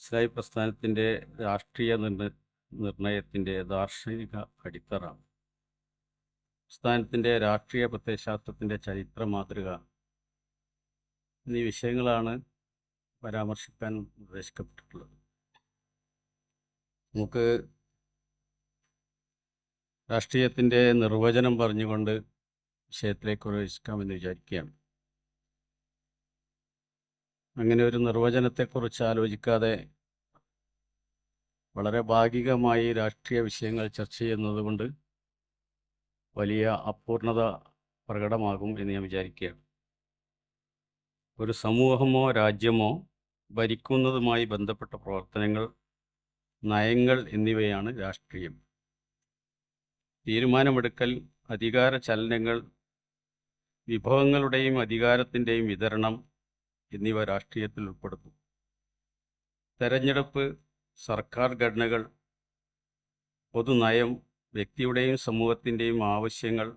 ഇസ്ലാഹി പ്രസ്ഥാനത്തിൻ്റെ രാഷ്ട്രീയ നിർണയത്തിൻ്റെ ദാർശനിക അടിത്തറ, പ്രസ്ഥാനത്തിൻ്റെ രാഷ്ട്രീയ പ്രത്യയശാസ്ത്രത്തിൻ്റെ ചരിത്ര മാതൃക എന്നീ വിഷയങ്ങളാണ് പരാമർശിക്കാൻ നിർദ്ദേശിക്കപ്പെട്ടിട്ടുള്ളത്. നമുക്ക് രാഷ്ട്രീയത്തിൻ്റെ നിർവചനം പറഞ്ഞുകൊണ്ട് വിഷയത്തിലേക്ക് പ്രവേശിക്കാമെന്ന് വിചാരിക്കുകയാണ്. അങ്ങനെ ഒരു നിർവചനത്തെക്കുറിച്ച് ആലോചിക്കാതെ വളരെ ഭാഗികമായി രാഷ്ട്രീയ വിഷയങ്ങൾ ചർച്ച ചെയ്യുന്നത് കൊണ്ട് വലിയ അപൂർണത പ്രകടമാകും എന്ന് ഞാൻ വിചാരിക്കുകയാണ്. ഒരു സമൂഹമോ രാജ്യമോ ഭരിക്കുന്നതുമായി ബന്ധപ്പെട്ട പ്രവർത്തനങ്ങൾ, നയങ്ങൾ എന്നിവയാണ് രാഷ്ട്രീയം. തീരുമാനമെടുക്കൽ, അധികാര ചലനങ്ങൾ, വിഭവങ്ങളുടെയും അധികാരത്തിൻ്റെയും വിതരണം എന്നിവ രാഷ്ട്രീയത്തിൽ ഉൾപ്പെടുന്നു. തെരഞ്ഞെടുപ്പ്, സർക്കാർ ഘടനകൾ, പൊതുനയം, വ്യക്തിയുടെയും സമൂഹത്തിൻ്റെയും ആവശ്യങ്ങൾ,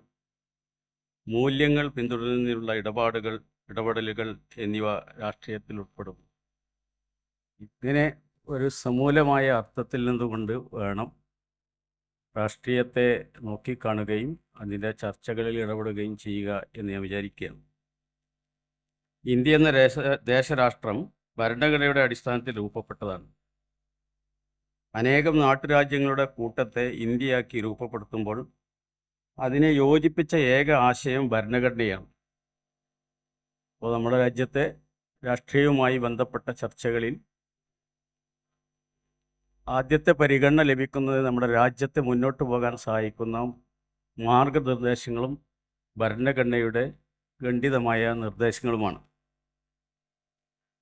മൂല്യങ്ങൾ പിന്തുടരുന്നതിനുള്ള ഇടപെടലുകൾ എന്നിവ രാഷ്ട്രീയത്തിൽ ഉൾപ്പെടുന്നു. ഇങ്ങനെ ഒരു സമൂലമായ അർത്ഥത്തിൽ നിന്നുകൊണ്ട് വേണം രാഷ്ട്രീയത്തെ നോക്കിക്കാണുകയും അതിൻ്റെ ചർച്ചകളിൽ ഇടപെടുകയും ചെയ്യുക എന്ന് ഞാൻ വിചാരിക്കുകയാണ്. ഇന്ത്യ എന്ന ദേശരാഷ്ട്രം ഭരണഘടനയുടെ അടിസ്ഥാനത്തിൽ രൂപപ്പെട്ടതാണ്. അനേകം നാട്ടുരാജ്യങ്ങളുടെ കൂട്ടത്തെ ഇന്ത്യയാക്കി രൂപപ്പെടുത്തുമ്പോൾ അതിനെ യോജിപ്പിച്ച ഏക ആശയം ഭരണഘടനയാണ്. അപ്പോൾ നമ്മുടെ രാജ്യത്തെ രാഷ്ട്രീയവുമായി ബന്ധപ്പെട്ട ചർച്ചകളിൽ ആദ്യത്തെ പരിഗണന ലഭിക്കുന്നത് നമ്മുടെ രാജ്യത്തെ മുന്നോട്ട് പോകാൻ സഹായിക്കുന്ന മാർഗനിർദ്ദേശങ്ങളും ഭരണഘടനയുടെ ഖണ്ഡിതമായ നിർദ്ദേശങ്ങളുമാണ്.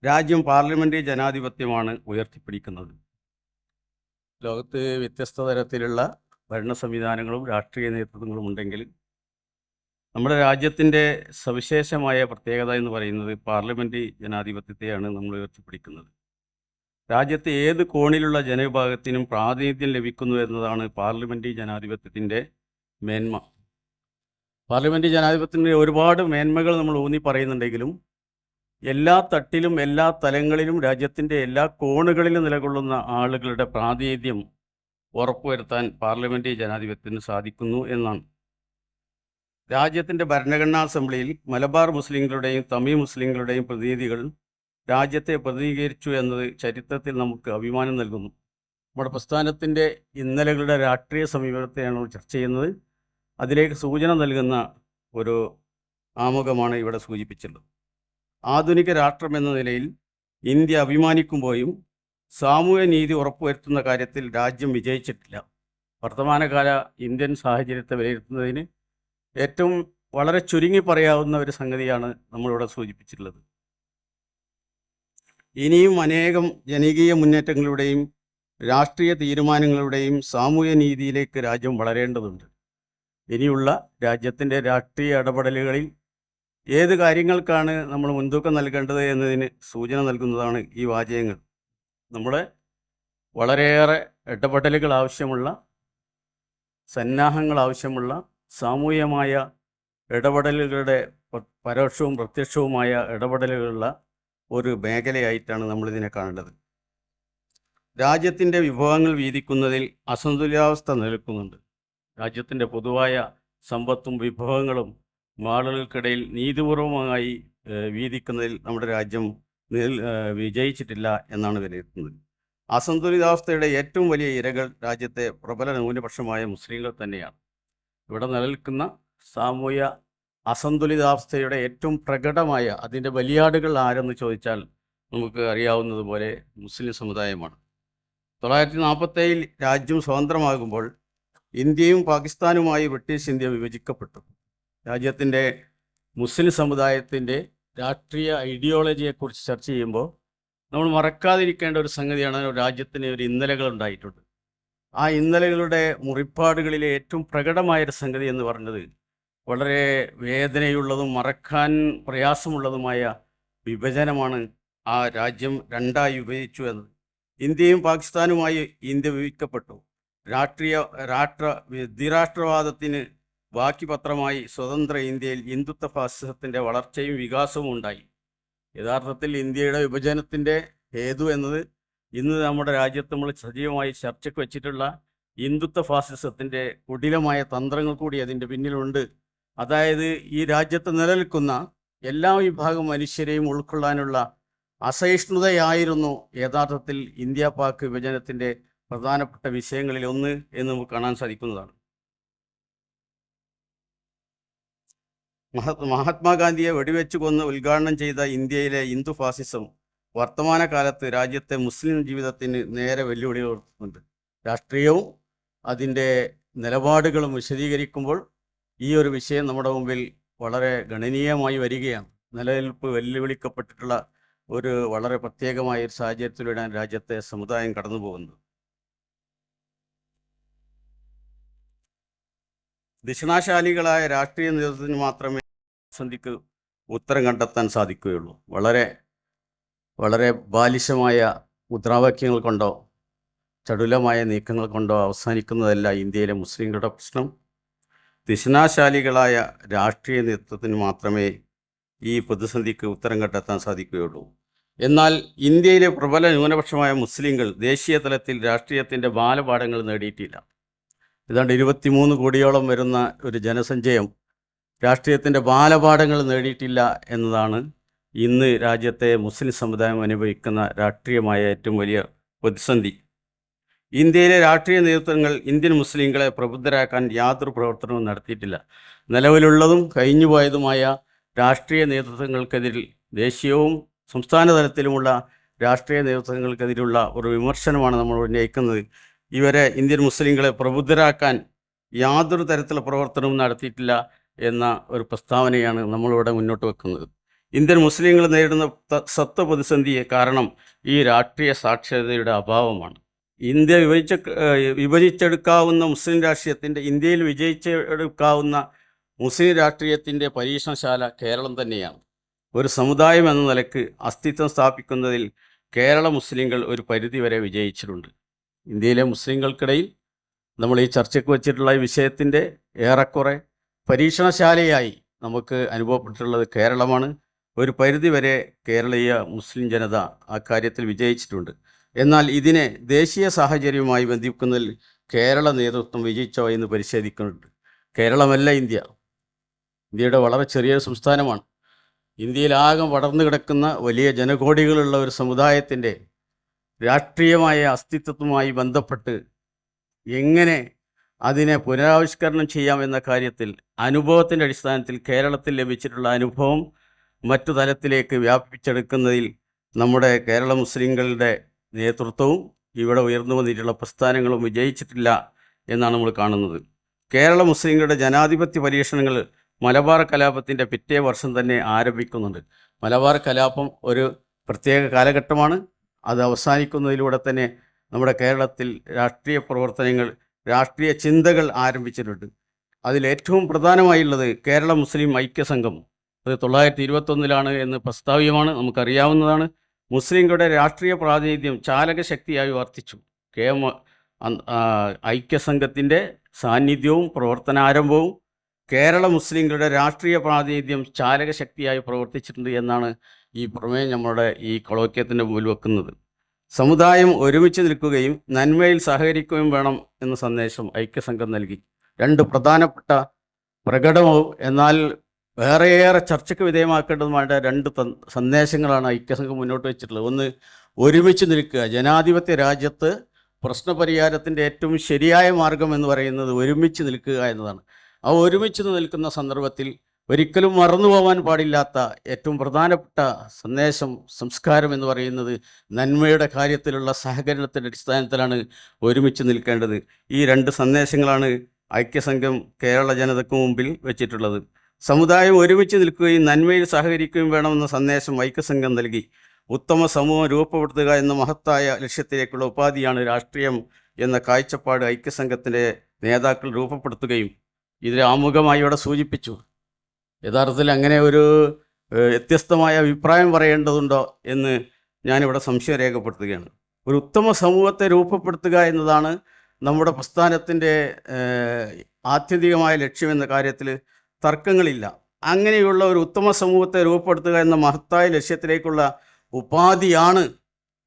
രാജ്യം പാർലമെൻ്ററി ജനാധിപത്യമാണ് ഉയർത്തിപ്പിടിക്കുന്നത്. ലോകത്ത് വ്യത്യസ്ത തരത്തിലുള്ള ഭരണ സംവിധാനങ്ങളും രാഷ്ട്രീയ നേതൃത്വങ്ങളും ഉണ്ടെങ്കിൽ നമ്മുടെ രാജ്യത്തിൻ്റെ സവിശേഷമായ പ്രത്യേകത എന്ന് പറയുന്നത് പാർലമെൻ്ററി ജനാധിപത്യത്തെയാണ് നമ്മൾ ഉയർത്തിപ്പിടിക്കുന്നത്. രാജ്യത്തെ ഏത് കോണിലുള്ള ജനവിഭാഗത്തിനും പ്രാതിനിധ്യം ലഭിക്കുന്നു എന്നതാണ് പാർലമെൻ്ററി ജനാധിപത്യത്തിൻ്റെ മേന്മ. പാർലമെൻ്ററി ജനാധിപത്യത്തിൻ്റെ ഒരുപാട് മേന്മകൾ നമ്മൾ ഊന്നി പറയുന്നുണ്ടെങ്കിലും എല്ലാ തട്ടിലും എല്ലാ തലങ്ങളിലും രാജ്യത്തിൻ്റെ എല്ലാ കോണുകളിലും നിലകൊള്ളുന്ന ആളുകളുടെ പ്രാതിനിധ്യം ഉറപ്പുവരുത്താൻ പാർലമെൻ്ററി ജനാധിപത്യത്തിന് സാധിക്കുന്നു എന്നാണ്. രാജ്യത്തിൻ്റെ ഭരണഘടനാ അസംബ്ലിയിൽ മലബാർ മുസ്ലിങ്ങളുടെയും തമിഴ് മുസ്ലിങ്ങളുടെയും പ്രതിനിധികൾ രാജ്യത്തെ പ്രതിനിധീകരിച്ചു എന്നത് ചരിത്രത്തിൽ നമുക്ക് അഭിമാനം നൽകുന്നു. നമ്മുടെ പ്രസ്ഥാനത്തിൻ്റെ ഇന്നലകളുടെ രാഷ്ട്രീയ സമീപനത്തെയാണ് ചർച്ച ചെയ്യുന്നത്. അതിലേക്ക് സൂചന നൽകുന്ന ഒരു ആമുഖമാണ് ഇവിടെ സൂചിപ്പിച്ചിട്ടുള്ളത്. ആധുനിക രാഷ്ട്രം എന്ന നിലയിൽ ഇന്ത്യ അഭിമാനിക്കുമ്പോഴും സാമൂഹ്യ നീതി ഉറപ്പുവരുത്തുന്ന കാര്യത്തിൽ രാജ്യം വിജയിച്ചിട്ടില്ല. വർത്തമാനകാല ഇന്ത്യൻ സാഹചര്യത്തെ വിലയിരുത്തുന്നതിന് ഏറ്റവും വളരെ ചുരുങ്ങി പറയാവുന്ന ഒരു സംഗതിയാണ് നമ്മളിവിടെ സൂചിപ്പിച്ചിട്ടുള്ളത്. ഇനിയും അനേകം ജനകീയ മുന്നേറ്റങ്ങളുടെയും രാഷ്ട്രീയ തീരുമാനങ്ങളുടെയും സാമൂഹ്യ നീതിയിലേക്ക് രാജ്യം വളരേണ്ടതുണ്ട്. ഇനിയുള്ള രാജ്യത്തിൻ്റെ രാഷ്ട്രീയ ഇടപെടലുകളിൽ ഏത് കാര്യങ്ങൾക്കാണ് നമ്മൾ മുൻതൂക്കം നൽകേണ്ടത് എന്നതിന് സൂചന നൽകുന്നതാണ് ഈ വാചകങ്ങൾ. നമ്മുടെ വളരെയേറെ ഇടപെടലുകൾ ആവശ്യമുള്ള, സന്നാഹങ്ങൾ ആവശ്യമുള്ള, സാമൂഹികമായ ഇടപെടലുകളുടെ പരോക്ഷവും പ്രത്യക്ഷവുമായ ഇടപെടലുകളുള്ള ഒരു മേഖലയായിട്ടാണ് നമ്മളിതിനെ കാണേണ്ടത്. രാജ്യത്തിൻ്റെ വിഭവങ്ങൾ വീതിക്കുന്നതിൽ അസന്തുലിതാവസ്ഥ നിലനിൽക്കുന്നുണ്ട്. രാജ്യത്തിൻ്റെ പൊതുവായ സമ്പത്തും വിഭവങ്ങളും ആളുകൾക്കിടയിൽ നീതിപൂർവമായി വീതിക്കുന്നതിൽ നമ്മുടെ രാജ്യം വിജയിച്ചിട്ടില്ല എന്നാണ് വിലയിരുത്തുന്നത്. അസന്തുലിതാവസ്ഥയുടെ ഏറ്റവും വലിയ ഇരകൾ രാജ്യത്തെ പ്രബല ന്യൂനപക്ഷമായ മുസ്ലിങ്ങൾ തന്നെയാണ്. ഇവിടെ നിലനിൽക്കുന്ന സാമൂഹ്യ അസന്തുലിതാവസ്ഥയുടെ ഏറ്റവും പ്രകടമായ അതിൻ്റെ ബലിയാടുകൾ ആരെന്ന് ചോദിച്ചാൽ നമുക്ക് അറിയാവുന്നതുപോലെ മുസ്ലിം സമുദായമാണ്. 1947 രാജ്യം സ്വതന്ത്രമാകുമ്പോൾ ഇന്ത്യയും പാകിസ്ഥാനുമായി ബ്രിട്ടീഷ് ഇന്ത്യ വിഭജിക്കപ്പെട്ടു. രാജ്യത്തിൻ്റെ മുസ്ലിം സമുദായത്തിൻ്റെ രാഷ്ട്രീയ ഐഡിയോളജിയെക്കുറിച്ച് ചർച്ച ചെയ്യുമ്പോൾ നമ്മൾ മറക്കാതിരിക്കേണ്ട ഒരു സംഗതിയാണ് രാജ്യത്തിന് ഒരു ഇന്നലകൾ ഉണ്ടായിട്ടുണ്ട്. ആ ഇന്നലകളുടെ മുറിപ്പാടുകളിലെ ഏറ്റവും പ്രകടമായൊരു സംഗതി എന്ന് പറഞ്ഞത് വളരെ വേദനയുള്ളതും മറക്കാൻ പ്രയാസമുള്ളതുമായ വിഭജനമാണ്. ആ രാജ്യം രണ്ടായി വിഭജിച്ചു എന്നത്. ഇന്ത്യയും പാകിസ്ഥാനുമായി ഇന്ത്യ വിഭജിക്കപ്പെട്ടു. ദ്വിരാഷ്ട്രവാദത്തിന് ബാക്കി പത്രമായി സ്വതന്ത്ര ഇന്ത്യയിൽ ഹിന്ദുത്വ ഫാസിസത്തിൻ്റെ വളർച്ചയും വികാസവും ഉണ്ടായി. യഥാർത്ഥത്തിൽ ഇന്ത്യയുടെ വിഭജനത്തിൻ്റെ ഹേതു എന്നത് ഇന്ന് നമ്മുടെ രാജ്യത്ത് നമ്മൾ സജീവമായി ചർച്ചയ്ക്ക് വെച്ചിട്ടുള്ള ഹിന്ദുത്വ ഫാസിസത്തിൻ്റെ കുടിലമായ തന്ത്രങ്ങൾ കൂടി അതിൻ്റെ പിന്നിലുണ്ട്. അതായത് ഈ രാജ്യത്ത് നിലനിൽക്കുന്ന എല്ലാ വിഭാഗം മനുഷ്യരെയും ഉൾക്കൊള്ളാനുള്ള അസഹിഷ്ണുതയായിരുന്നു യഥാർത്ഥത്തിൽ ഇന്ത്യ പാക് വിഭജനത്തിൻ്റെ പ്രധാനപ്പെട്ട വിഷയങ്ങളിൽ ഒന്ന് എന്ന് നമുക്ക് കാണാൻ സാധിക്കുന്നതാണ്. മഹാത്മാഗാന്ധിയെ വെടിവെച്ച് കൊന്ന് ഉദ്ഘാടനം ചെയ്ത ഇന്ത്യയിലെ ഹിന്ദു ഫാസിസം വർത്തമാനകാലത്ത് രാജ്യത്തെ മുസ്ലിം ജീവിതത്തിന് നേരെ വെല്ലുവിളി ഉയർത്തുന്നുണ്ട്. രാഷ്ട്രീയവും അതിൻ്റെ നിലപാടുകളും വിശദീകരിക്കുമ്പോൾ ഈ ഒരു വിഷയം നമ്മുടെ മുമ്പിൽ വളരെ ഗണനീയമായി വരികയാണ്. നിലനിൽപ്പ് വെല്ലുവിളിക്കപ്പെട്ടിട്ടുള്ള ഒരു വളരെ പ്രത്യേകമായ ഒരു സാഹചര്യത്തിലൂടെയാണ് രാജ്യത്തെ സമുദായം കടന്നു പോകുന്നത്. ദിഷണാശാലികളായ രാഷ്ട്രീയ നേതൃത്വത്തിന് മാത്രമേ പ്രതിസന്ധിക്ക് ഉത്തരം കണ്ടെത്താൻ സാധിക്കുകയുള്ളൂ. വളരെ ബാലിശമായ മുദ്രാവാക്യങ്ങൾ കൊണ്ടോ ചടുലമായ നീക്കങ്ങൾ കൊണ്ടോ അവസാനിക്കുന്നതല്ല ഇന്ത്യയിലെ മുസ്ലിങ്ങളുടെ പ്രശ്നം. ദിഷണാശാലികളായ രാഷ്ട്രീയ നേതൃത്വത്തിന് മാത്രമേ ഈ പ്രതിസന്ധിക്ക് ഉത്തരം കണ്ടെത്താൻ സാധിക്കുകയുള്ളൂ. എന്നാൽ ഇന്ത്യയിലെ പ്രബല ന്യൂനപക്ഷമായ മുസ്ലിങ്ങൾ ദേശീയ തലത്തിൽ രാഷ്ട്രീയത്തിൻ്റെ ബാലപാഠങ്ങൾ നേടിയിട്ടില്ല. ഏതാണ്ട് 23 കോടിയോളം വരുന്ന ഒരു ജനസഞ്ചയം രാഷ്ട്രീയത്തിൻ്റെ ബാലപാഠങ്ങൾ നേടിയിട്ടില്ല എന്നതാണ് ഇന്ന് രാജ്യത്തെ മുസ്ലിം സമുദായം അനുഭവിക്കുന്ന രാഷ്ട്രീയമായ ഏറ്റവും വലിയ പ്രതിസന്ധി. ഇന്ത്യയിലെ രാഷ്ട്രീയ നേതൃത്വങ്ങൾ ഇന്ത്യൻ മുസ്ലിങ്ങളെ പ്രബുദ്ധരാക്കാൻ യാതൊരു പ്രവർത്തനവും നടത്തിയിട്ടില്ല. നിലവിലുള്ളതും കഴിഞ്ഞുപോയതുമായ രാഷ്ട്രീയ നേതൃത്വങ്ങൾക്കെതിരിൽ ദേശീയവും സംസ്ഥാന തലത്തിലുമുള്ള രാഷ്ട്രീയ നേതൃത്വങ്ങൾക്കെതിരുള്ള ഒരു വിമർശനമാണ് നമ്മൾ ഉന്നയിക്കുന്നത്. ഇവരെ ഇന്ത്യൻ മുസ്ലിങ്ങളെ പ്രബുദ്ധരാക്കാൻ യാതൊരു തരത്തിലുള്ള പ്രവർത്തനവും നടത്തിയിട്ടില്ല എന്ന ഒരു പ്രസ്താവനയാണ് നമ്മളിവിടെ മുന്നോട്ട് വെക്കുന്നത്. ഇന്ത്യൻ മുസ്ലിങ്ങൾ നേരിടുന്ന സത്വ പ്രതിസന്ധിയെ കാരണം ഈ രാഷ്ട്രീയ സാക്ഷരതയുടെ അഭാവമാണ്. ഇന്ത്യ വിഭജിച്ചെടുക്കാവുന്ന മുസ്ലിം രാഷ്ട്രീയത്തിൻ്റെ ഇന്ത്യയിൽ വിജയിച്ചെടുക്കാവുന്ന മുസ്ലിം രാഷ്ട്രീയത്തിൻ്റെ പരീക്ഷണശാല കേരളം തന്നെയാണ്. ഒരു സമുദായം എന്ന നിലക്ക് അസ്തിത്വം സ്ഥാപിക്കുന്നതിൽ കേരള മുസ്ലിങ്ങൾ ഒരു പരിധിവരെ വിജയിച്ചിട്ടുണ്ട്. ഇന്ത്യയിലെ മുസ്ലിങ്ങൾക്കിടയിൽ നമ്മൾ ഈ ചർച്ചയ്ക്ക് വച്ചിട്ടുള്ള ഈ വിഷയത്തിൻ്റെ ഏറെക്കുറെ പരീക്ഷണശാലയായി നമുക്ക് അനുഭവപ്പെട്ടിട്ടുള്ളത് കേരളമാണ്. ഒരു പരിധിവരെ കേരളീയ മുസ്ലിം ജനത ആ കാര്യത്തിൽ വിജയിച്ചിട്ടുണ്ട്. എന്നാൽ ഇതിനെ ദേശീയ സാഹചര്യവുമായി ബന്ധിക്കുന്നതിൽ കേരള നേതൃത്വം വിജയിച്ചോ എന്ന് പരിശോധിക്കുന്നുണ്ട്. കേരളമല്ല ഇന്ത്യയുടെ വളരെ ചെറിയ സംസ്ഥാനമാണ്. ഇന്ത്യയിലാകെ പടർന്നു കിടക്കുന്ന വലിയ ജനകോടികളുള്ള ഒരു സമുദായത്തിൻ്റെ രാഷ്ട്രീയമായ അസ്തിത്വവുമായി ബന്ധപ്പെട്ട് എങ്ങനെ അതിനെ പുനരാവിഷ്കരണം ചെയ്യാമെന്ന കാര്യത്തിൽ അനുഭവത്തിൻ്റെ അടിസ്ഥാനത്തിൽ കേരളത്തിൽ ലഭിച്ചിട്ടുള്ള അനുഭവം മറ്റു തലത്തിലേക്ക് വ്യാപിപ്പിച്ചെടുക്കുന്നതിൽ നമ്മുടെ കേരള മുസ്ലിങ്ങളുടെ നേതൃത്വവും ഇവിടെ ഉയർന്നു വന്നിട്ടുള്ള പ്രസ്ഥാനങ്ങളും വിജയിച്ചിട്ടില്ല എന്നാണ് നമ്മൾ കാണുന്നത്. കേരള മുസ്ലിങ്ങളുടെ ജനാധിപത്യ പരീക്ഷണങ്ങൾ മലബാർ കലാപത്തിൻ്റെ പിറ്റേ വർഷം തന്നെ ആരംഭിക്കുന്നുണ്ട്. മലബാർ കലാപം ഒരു പ്രത്യേക കാലഘട്ടമാണ്. അത് അവസാനിക്കുന്നതിലൂടെ തന്നെ നമ്മുടെ കേരളത്തിൽ രാഷ്ട്രീയ പ്രവർത്തനങ്ങൾ, രാഷ്ട്രീയ ചിന്തകൾ ആരംഭിച്ചിട്ടുണ്ട്. അതിലേറ്റവും പ്രധാനമായുള്ളത് കേരള മുസ്ലിം ഐക്യസംഘം. അത് 1921 എന്ന് പ്രസ്താവ്യമാണ്, നമുക്കറിയാവുന്നതാണ്. മുസ്ലിങ്ങളുടെ രാഷ്ട്രീയ പ്രാതിനിധ്യം ചാലകശക്തിയായി വർത്തിച്ചു. ഐക്യസംഘത്തിൻ്റെ സാന്നിധ്യവും പ്രവർത്തനാരംഭവും കേരള മുസ്ലിങ്ങളുടെ രാഷ്ട്രീയ പ്രാതിനിധ്യം ചാലകശക്തിയായി പ്രവർത്തിച്ചിട്ടുണ്ട് എന്നാണ് ഈ പ്രമേയം നമ്മുടെ ഈ കൊളോക്യത്തിൻ്റെ മുമ്പിൽ വെക്കുന്നത്. സമുദായം ഒരുമിച്ച് നിൽക്കുകയും നന്മയിൽ സഹകരിക്കുകയും വേണം എന്ന സന്ദേശം ഐക്യസംഘം നൽകി. 2 പ്രധാനപ്പെട്ട പ്രകടവും എന്നാൽ വേറെയേറെ ചർച്ചയ്ക്ക് വിധേയമാക്കേണ്ടതുമായ 2 സന്ദേശങ്ങളാണ് ഐക്യസംഘം മുന്നോട്ട് വെച്ചിട്ടുള്ളത്. ഒന്ന്, ഒരുമിച്ച് നിൽക്കുക. ജനാധിപത്യ രാജ്യത്ത് പ്രശ്നപരിഹാരത്തിൻ്റെ ഏറ്റവും ശരിയായ മാർഗം എന്ന് പറയുന്നത് ഒരുമിച്ച് നിൽക്കുക എന്നതാണ്. ആ ഒരുമിച്ച് നിൽക്കുന്ന സന്ദർഭത്തിൽ ഒരിക്കലും മറന്നു പോകാൻ പാടില്ലാത്ത ഏറ്റവും പ്രധാനപ്പെട്ട സന്ദേശം, സംസ്കാരം എന്ന് പറയുന്നത് നന്മയുടെ കാര്യത്തിലുള്ള സഹകരണത്തിൻ്റെ അടിസ്ഥാനത്തിലാണ് ഒരുമിച്ച് നിൽക്കേണ്ടത്. ഈ 2 സന്ദേശങ്ങളാണ് ഐക്യസംഘം കേരള ജനതയ്ക്ക് മുമ്പിൽ വെച്ചിട്ടുള്ളത്. സമുദായം ഒരുമിച്ച് നിൽക്കുകയും നന്മയിൽ സഹകരിക്കുകയും വേണമെന്ന സന്ദേശം ഐക്യസംഘം നൽകി. ഉത്തമ സമൂഹം രൂപപ്പെടുത്തുക എന്ന മഹത്തായ ലക്ഷ്യത്തിലേക്കുള്ള ഉപാധിയാണ് രാഷ്ട്രീയം എന്ന കാഴ്ചപ്പാട് ഐക്യസംഘത്തിൻ്റെ നേതാക്കൾ രൂപപ്പെടുത്തുകയും ഇതിൽ ആമുഖമായി ഇവിടെ സൂചിപ്പിച്ചു. യഥാർത്ഥത്തിൽ അങ്ങനെ ഒരു വ്യത്യസ്തമായ അഭിപ്രായം പറയേണ്ടതുണ്ടോ എന്ന് ഞാനിവിടെ സംശയം രേഖപ്പെടുത്തുകയാണ്. ഒരു ഉത്തമ സമൂഹത്തെ രൂപപ്പെടുത്തുക എന്നതാണ് നമ്മുടെ പ്രസ്ഥാനത്തിൻ്റെ ആത്യന്തികമായ ലക്ഷ്യമെന്ന കാര്യത്തിൽ തർക്കങ്ങളില്ല. അങ്ങനെയുള്ള ഒരു ഉത്തമ സമൂഹത്തെ രൂപപ്പെടുത്തുക എന്ന മഹത്തായ ലക്ഷ്യത്തിലേക്കുള്ള ഉപാധിയാണ്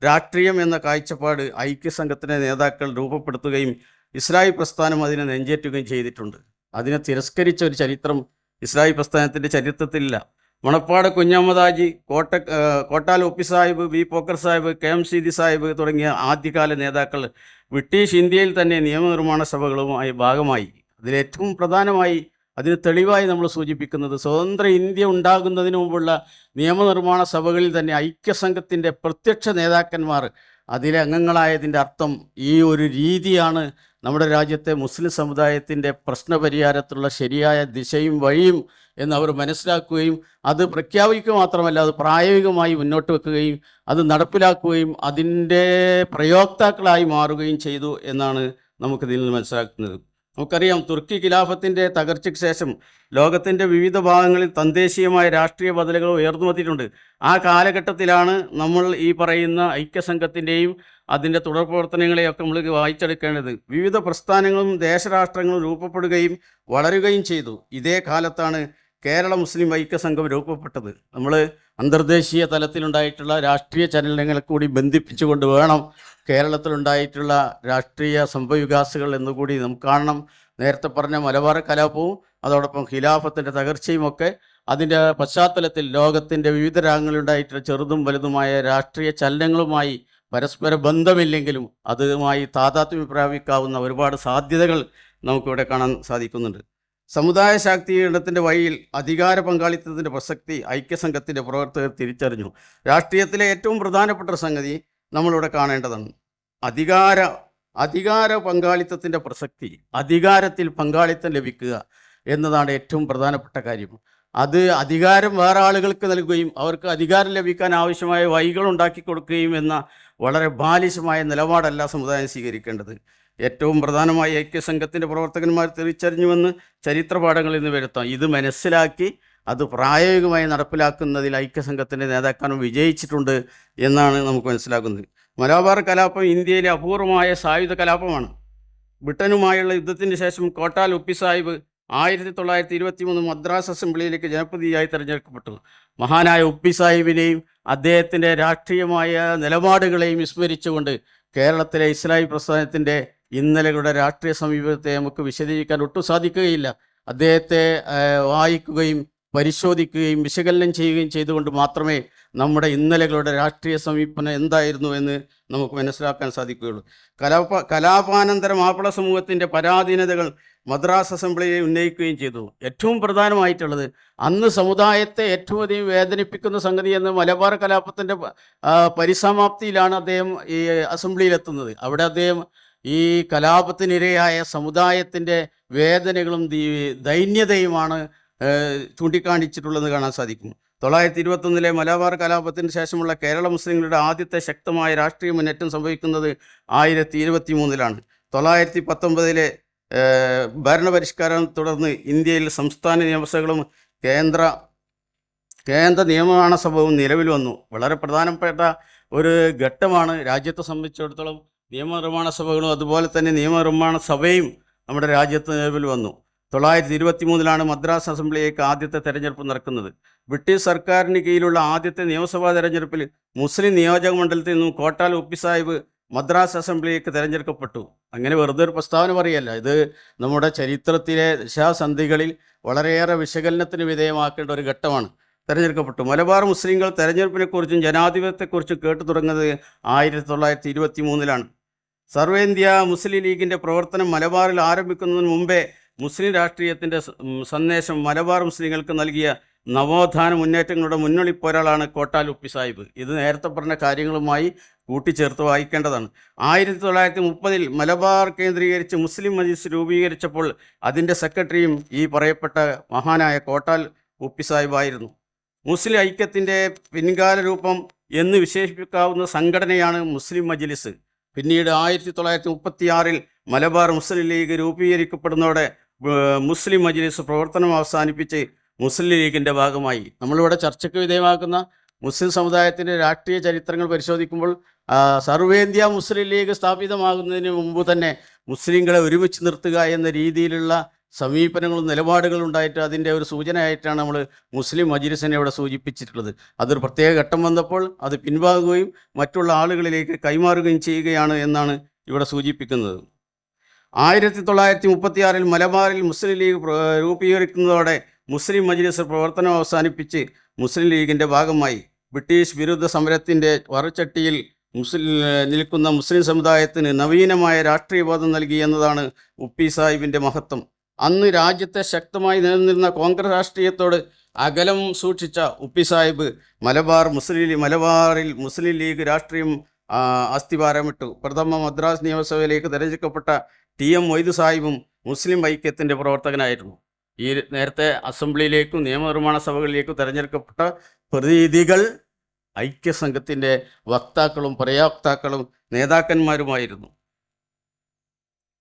രാഷ്ട്രീയം എന്ന കാഴ്ചപ്പാട് ഐക്യസംഘത്തിൻ്റെ നേതാക്കൾ രൂപപ്പെടുത്തുകയും ഇസ്ലാഹി പ്രസ്ഥാനം അതിനെ നെഞ്ചേറ്റുകയും ചെയ്തിട്ടുണ്ട്. അതിനെ തിരസ്കരിച്ച ഒരു ചരിത്രം ഇസ്ലാഹി പ്രസ്ഥാനത്തിൻ്റെ ചരിത്രത്തിലില്ല. മണപ്പാട് കുഞ്ഞഹമ്മദ് ഹാജി, കോട്ടാൽ ഒപ്പി സാഹിബ്, വി പോക്കർ സാഹിബ്, KM സീതി സാഹിബ് തുടങ്ങിയ ആദ്യകാല നേതാക്കൾ ബ്രിട്ടീഷ് ഇന്ത്യയിൽ തന്നെ നിയമനിർമ്മാണ സഭകളുമായി ഭാഗമായി. അതിലേറ്റവും പ്രധാനമായി അതിന് തെളിവായി നമ്മൾ സൂചിപ്പിക്കുന്നത് സ്വതന്ത്ര ഇന്ത്യ ഉണ്ടാകുന്നതിന് മുമ്പുള്ള നിയമനിർമ്മാണ സഭകളിൽ തന്നെ ഐക്യസംഘത്തിൻ്റെ പ്രത്യക്ഷ നേതാക്കന്മാർ അതിലെ അംഗങ്ങളായതിൻ്റെ അർത്ഥം ഈ ഒരു രീതിയാണ് നമ്മുടെ രാജ്യത്തെ മുസ്ലിം സമുദായത്തിൻ്റെ പ്രശ്നപരിഹാരത്തിലുള്ള ശരിയായ ദിശയും വഴിയും എന്ന് അവർ മനസ്സിലാക്കുകയും അത് പ്രഖ്യാപിക്കുക മാത്രമല്ല അത് പ്രായോഗികമായി മുന്നോട്ട് വെക്കുകയും അത് നടപ്പിലാക്കുകയും അതിൻ്റെ പ്രയോക്താക്കളായി മാറുകയും ചെയ്തു എന്നാണ് നമുക്കിതിൽ നിന്ന് മനസ്സിലാക്കുന്നത്. നമുക്കറിയാം, തുർക്കി ഖിലാഫത്തിൻ്റെ തകർച്ചയ്ക്ക് ശേഷം ലോകത്തിൻ്റെ വിവിധ ഭാഗങ്ങളിൽ തദ്ദേശീയമായ രാഷ്ട്രീയ ബദലുകൾ ഉയർന്നു വന്നിട്ടുണ്ട്. ആ കാലഘട്ടത്തിലാണ് നമ്മൾ ഈ പറയുന്ന ഐക്യസംഘത്തിൻ്റെയും അതിൻ്റെ തുടർ പ്രവർത്തനങ്ങളെയൊക്കെ നമ്മൾ വായിച്ചെടുക്കേണ്ടത്. വിവിധ പ്രസ്ഥാനങ്ങളും ദേശരാഷ്ട്രങ്ങളും രൂപപ്പെടുകയും വളരുകയും ചെയ്തു. ഇതേ കാലത്താണ് കേരള മുസ്ലിം ഐക്യസംഘം രൂപപ്പെട്ടത്. നമ്മൾ അന്തർദേശീയ തലത്തിലുണ്ടായിട്ടുള്ള രാഷ്ട്രീയ ചലനങ്ങളെ കൂടി ബന്ധിപ്പിച്ചുകൊണ്ട് വേണം കേരളത്തിലുണ്ടായിട്ടുള്ള രാഷ്ട്രീയ സംഭവവികാസങ്ങൾ എന്നുകൂടി നമുക്ക് കാണണം. നേരത്തെ പറഞ്ഞ മലബാർ കലാപവും അതോടൊപ്പം ഖിലാഫത്തിൻ്റെ തകർച്ചയും ഒക്കെ അതിൻ്റെ പശ്ചാത്തലത്തിൽ ലോകത്തിൻ്റെ വിവിധ രാജ്യങ്ങളിലുണ്ടായിട്ടുള്ള ചെറുതും വലുതുമായ രാഷ്ട്രീയ ചലനങ്ങളുമായി പരസ്പര ബന്ധമില്ലെങ്കിലും അതുമായി താതാത്മ്യം പ്രാപിക്കാവുന്ന ഒരുപാട് സാധ്യതകൾ നമുക്കിവിടെ കാണാൻ സാധിക്കുന്നുണ്ട്. സമുദായ ശാക്തീകരണത്തിൻ്റെ വഴിയിൽ അധികാര പങ്കാളിത്തത്തിൻ്റെ പ്രസക്തി ഐക്യസംഘത്തിൻ്റെ പ്രവർത്തകർ തിരിച്ചറിഞ്ഞു. രാഷ്ട്രീയത്തിലെ ഏറ്റവും പ്രധാനപ്പെട്ട ഒരു സംഗതി നമ്മളിവിടെ കാണേണ്ടതാണ്. അധികാര പങ്കാളിത്തത്തിൻ്റെ പ്രസക്തി, അധികാരത്തിൽ പങ്കാളിത്തം ലഭിക്കുക എന്നതാണ് ഏറ്റവും പ്രധാനപ്പെട്ട കാര്യം. അത് അധികാരം വേറെ ആളുകൾക്ക് നൽകുകയും അവർക്ക് അധികാരം ലഭിക്കാൻ ആവശ്യമായ വഴികൾ ഉണ്ടാക്കി കൊടുക്കുകയും എന്ന വളരെ ബാലിശമായ നിലപാടല്ല സമുദായം സ്വീകരിക്കേണ്ടത്. ഏറ്റവും പ്രധാനമായി ഐക്യസംഘത്തിൻ്റെ പ്രവർത്തകന്മാർ തിരിച്ചറിഞ്ഞുവെന്ന് ചരിത്രപാഠങ്ങളിൽ നിന്ന് വരുത്താം. ഇത് മനസ്സിലാക്കി അത് പ്രായോഗികമായി നടപ്പിലാക്കുന്നതിൽ ഐക്യസംഘത്തിൻ്റെ നേതാക്കളും വിജയിച്ചിട്ടുണ്ട് എന്നാണ് നമുക്ക് മനസ്സിലാക്കുന്നത്. മലബാർ കലാപം ഇന്ത്യയിലെ അപൂർവമായ സായുധ കലാപമാണ്. ബ്രിട്ടനുമായുള്ള യുദ്ധത്തിന് ശേഷം കോട്ടാൽ ഒപ്പി സാഹിബ് 1923 മദ്രാസ് അസംബ്ലിയിലേക്ക് ജനപ്രതിനിധിയായി തിരഞ്ഞെടുക്കപ്പെട്ടു. മഹാനായ ഒപ്പി സാഹിബിനെയും അദ്ദേഹത്തിൻ്റെ രാഷ്ട്രീയമായ നിലപാടുകളെയും വിസ്മരിച്ചുകൊണ്ട് കേരളത്തിലെ ഇസ്ലാഹി പ്രസ്ഥാനത്തിൻ്റെ ഇന്നലകളുടെ രാഷ്ട്രീയ സമീപനത്തെ നമുക്ക് വിശദീകരിക്കാൻ ഒട്ടും സാധിക്കുകയില്ല. അദ്ദേഹത്തെ വായിക്കുകയും പരിശോധിക്കുകയും വിശകലനം ചെയ്യുകയും ചെയ്തുകൊണ്ട് മാത്രമേ നമ്മുടെ ഇന്നലകളുടെ രാഷ്ട്രീയ സമീപനം എന്തായിരുന്നു എന്ന് നമുക്ക് മനസ്സിലാക്കാൻ സാധിക്കുകയുള്ളൂ. കലാപാനന്തര മാപ്പിള സമൂഹത്തിൻ്റെ പരാധീനതകൾ മദ്രാസ് അസംബ്ലിയെ ഉന്നയിക്കുകയും ചെയ്തു. ഏറ്റവും പ്രധാനമായിട്ടുള്ളത് അന്ന് സമുദായത്തെ ഏറ്റവും അധികം വേദനിപ്പിക്കുന്ന സംഗതി എന്ന് മലബാർ കലാപത്തിൻ്റെ പരിസമാപ്തിയിലാണ് അദ്ദേഹം ഈ അസംബ്ലിയിലെത്തുന്നത്. അവിടെ അദ്ദേഹം ഈ കലാപത്തിനിരയായ സമുദായത്തിൻ്റെ വേദനകളും ദൈന്യതയുമാണ് ചൂണ്ടിക്കാണിച്ചിട്ടുള്ളതെന്ന് കാണാൻ സാധിക്കും. 1921 മലബാർ കലാപത്തിന് ശേഷമുള്ള കേരള മുസ്ലിങ്ങളുടെ ആദ്യത്തെ ശക്തമായ രാഷ്ട്രീയ മുന്നേറ്റം സംഭവിക്കുന്നത് 1923 1919 ഭരണപരിഷ്കാരം തുടർന്ന് ഇന്ത്യയിൽ സംസ്ഥാന നിയമസഭകളും കേന്ദ്ര നിയമനിർമ്മാണ സഭയും നിലവിൽ വന്നു. വളരെ പ്രധാനപ്പെട്ട ഒരു ഘട്ടമാണ്. രാജ്യത്തെ സംബന്ധിച്ചിടത്തോളം നിയമനിർമ്മാണ സഭകളും അതുപോലെ തന്നെ നിയമനിർമ്മാണ സഭയും നമ്മുടെ രാജ്യത്ത് നിലവിൽ വന്നു. 1923 മദ്രാസ് അസംബ്ലിയിലേക്ക് ആദ്യത്തെ തെരഞ്ഞെടുപ്പ് നടക്കുന്നത്. ബ്രിട്ടീഷ് സർക്കാരിന് കീഴിലുള്ള ആദ്യത്തെ നിയമസഭാ തെരഞ്ഞെടുപ്പിൽ മുസ്ലിം നിയോജക മണ്ഡലത്തിൽ നിന്നും കോട്ടാൽ ഒപ്പി സാഹിബ് മദ്രാസ് അസംബ്ലിയിലേക്ക് തിരഞ്ഞെടുക്കപ്പെട്ടു. അങ്ങനെ വെറുതെ ഒരു പ്രസ്താവന പറയല്ല, ഇത് നമ്മുടെ ചരിത്രത്തിലെ ദശാസന്ധികളിൽ വളരെയേറെ വിശകലനത്തിന് വിധേയമാക്കേണ്ട ഒരു ഘട്ടമാണ്. തിരഞ്ഞെടുക്കപ്പെട്ടു. മലബാർ മുസ്ലിങ്ങൾ തെരഞ്ഞെടുപ്പിനെക്കുറിച്ചും ജനാധിപത്യത്തെക്കുറിച്ചും കേട്ടു തുടങ്ങുന്നത് 1923 സർവേന്ത്യ മുസ്ലിം ലീഗിൻ്റെ പ്രവർത്തനം മലബാറിൽ ആരംഭിക്കുന്നതിന് മുമ്പേ മുസ്ലിം രാഷ്ട്രീയത്തിൻ്റെ സന്ദേശം മലബാർ മുസ്ലിങ്ങൾക്ക് നൽകിയ നവോത്ഥാന മുന്നേറ്റങ്ങളുടെ മുന്നണിപ്പോരാളാണ് കോട്ടാൽ ഒപ്പി സാഹിബ്. ഇത് നേരത്തെ പറഞ്ഞ കാര്യങ്ങളുമായി കൂട്ടിച്ചേർത്ത് വായിക്കേണ്ടതാണ്. 1930 മലബാർ കേന്ദ്രീകരിച്ച് മുസ്ലിം മജ്ലിസ് രൂപീകരിച്ചപ്പോൾ അതിൻ്റെ സെക്രട്ടറിയും ഈ പറയപ്പെട്ട മഹാനായ കോട്ടാൽ ഒപ്പി സാഹിബായിരുന്നു. മുസ്ലിം ഐക്യത്തിൻ്റെ പിൻകാല രൂപം എന്ന് വിശേഷിപ്പിക്കാവുന്ന സംഘടനയാണ് മുസ്ലിം മജ്ലിസ്. പിന്നീട് 1936 മലബാർ മുസ്ലിം ലീഗ് രൂപീകരിക്കപ്പെടുന്നതോടെ മുസ്ലിം മജ്ലിസ് പ്രവർത്തനം അവസാനിപ്പിച്ച് മുസ്ലിം ലീഗിൻ്റെ ഭാഗമായി. നമ്മളിവിടെ ചർച്ചയ്ക്ക് വിധേയമാക്കുന്ന മുസ്ലിം സമുദായത്തിൻ്റെ രാഷ്ട്രീയ ചരിത്രങ്ങൾ പരിശോധിക്കുമ്പോൾ സർവേന്ത്യ മുസ്ലിം ലീഗ് സ്ഥാപിതമാകുന്നതിന് മുമ്പ് തന്നെ മുസ്ലിങ്ങളെ ഒരുമിച്ച് നിർത്തുക എന്ന രീതിയിലുള്ള സമീപനങ്ങളും നിലപാടുകളും ഉണ്ടായിട്ട് അതിൻ്റെ ഒരു സൂചനയായിട്ടാണ് നമ്മൾ മുസ്ലിം മജ്‌ലിസിനെ ഇവിടെ സൂചിപ്പിച്ചിട്ടുള്ളത്. അതൊരു പ്രത്യേക ഘട്ടം വന്നപ്പോൾ അത് പിൻവാങ്ങുകയും മറ്റുള്ള ആളുകളിലേക്ക് കൈമാറുകയും ചെയ്യുകയാണ് എന്നാണ് ഇവിടെ സൂചിപ്പിക്കുന്നത്. 1936 മലബാറിൽ മുസ്ലിം ലീഗ് രൂപീകരിക്കുന്നതോടെ മുസ്ലിം മജ്‌ലിസ് പ്രവർത്തനം അവസാനിപ്പിച്ച് മുസ്ലിം ലീഗിൻ്റെ ഭാഗമായി. ബ്രിട്ടീഷ് വിരുദ്ധ സമരത്തിൻ്റെ വറച്ചട്ടിയിൽ നിൽക്കുന്ന മുസ്ലിം സമുദായത്തിന് നവീനമായ രാഷ്ട്രീയബോധം നൽകി എന്നതാണ് ഉപ്പി സാഹിബിൻ്റെ മഹത്വം. അന്ന് രാജ്യത്തെ ശക്തമായി നിലനിന്നിരുന്ന കോൺഗ്രസ് രാഷ്ട്രീയത്തോട് അകലം സൂക്ഷിച്ച ഉപ്പി സാഹിബ് മലബാറിൽ മുസ്ലിം ലീഗ് രാഷ്ട്രീയം അസ്ഥിവാരമിട്ടു. പ്രഥമ മദ്രാസ് നിയമസഭയിലേക്ക് തിരഞ്ഞെടുക്കപ്പെട്ട TM മൊയ്തു സാഹിബും മുസ്ലിം ഐക്യത്തിൻ്റെ പ്രവർത്തകനായിരുന്നു. ഈ നേരത്തെ അസംബ്ലിയിലേക്കും നിയമനിർമ്മാണ സഭകളിലേക്കും തിരഞ്ഞെടുക്കപ്പെട്ട പ്രതിനിധികൾ ഐക്യസംഘത്തിൻ്റെ വക്താക്കളും പ്രയോക്താക്കളും നേതാക്കന്മാരുമായിരുന്നു.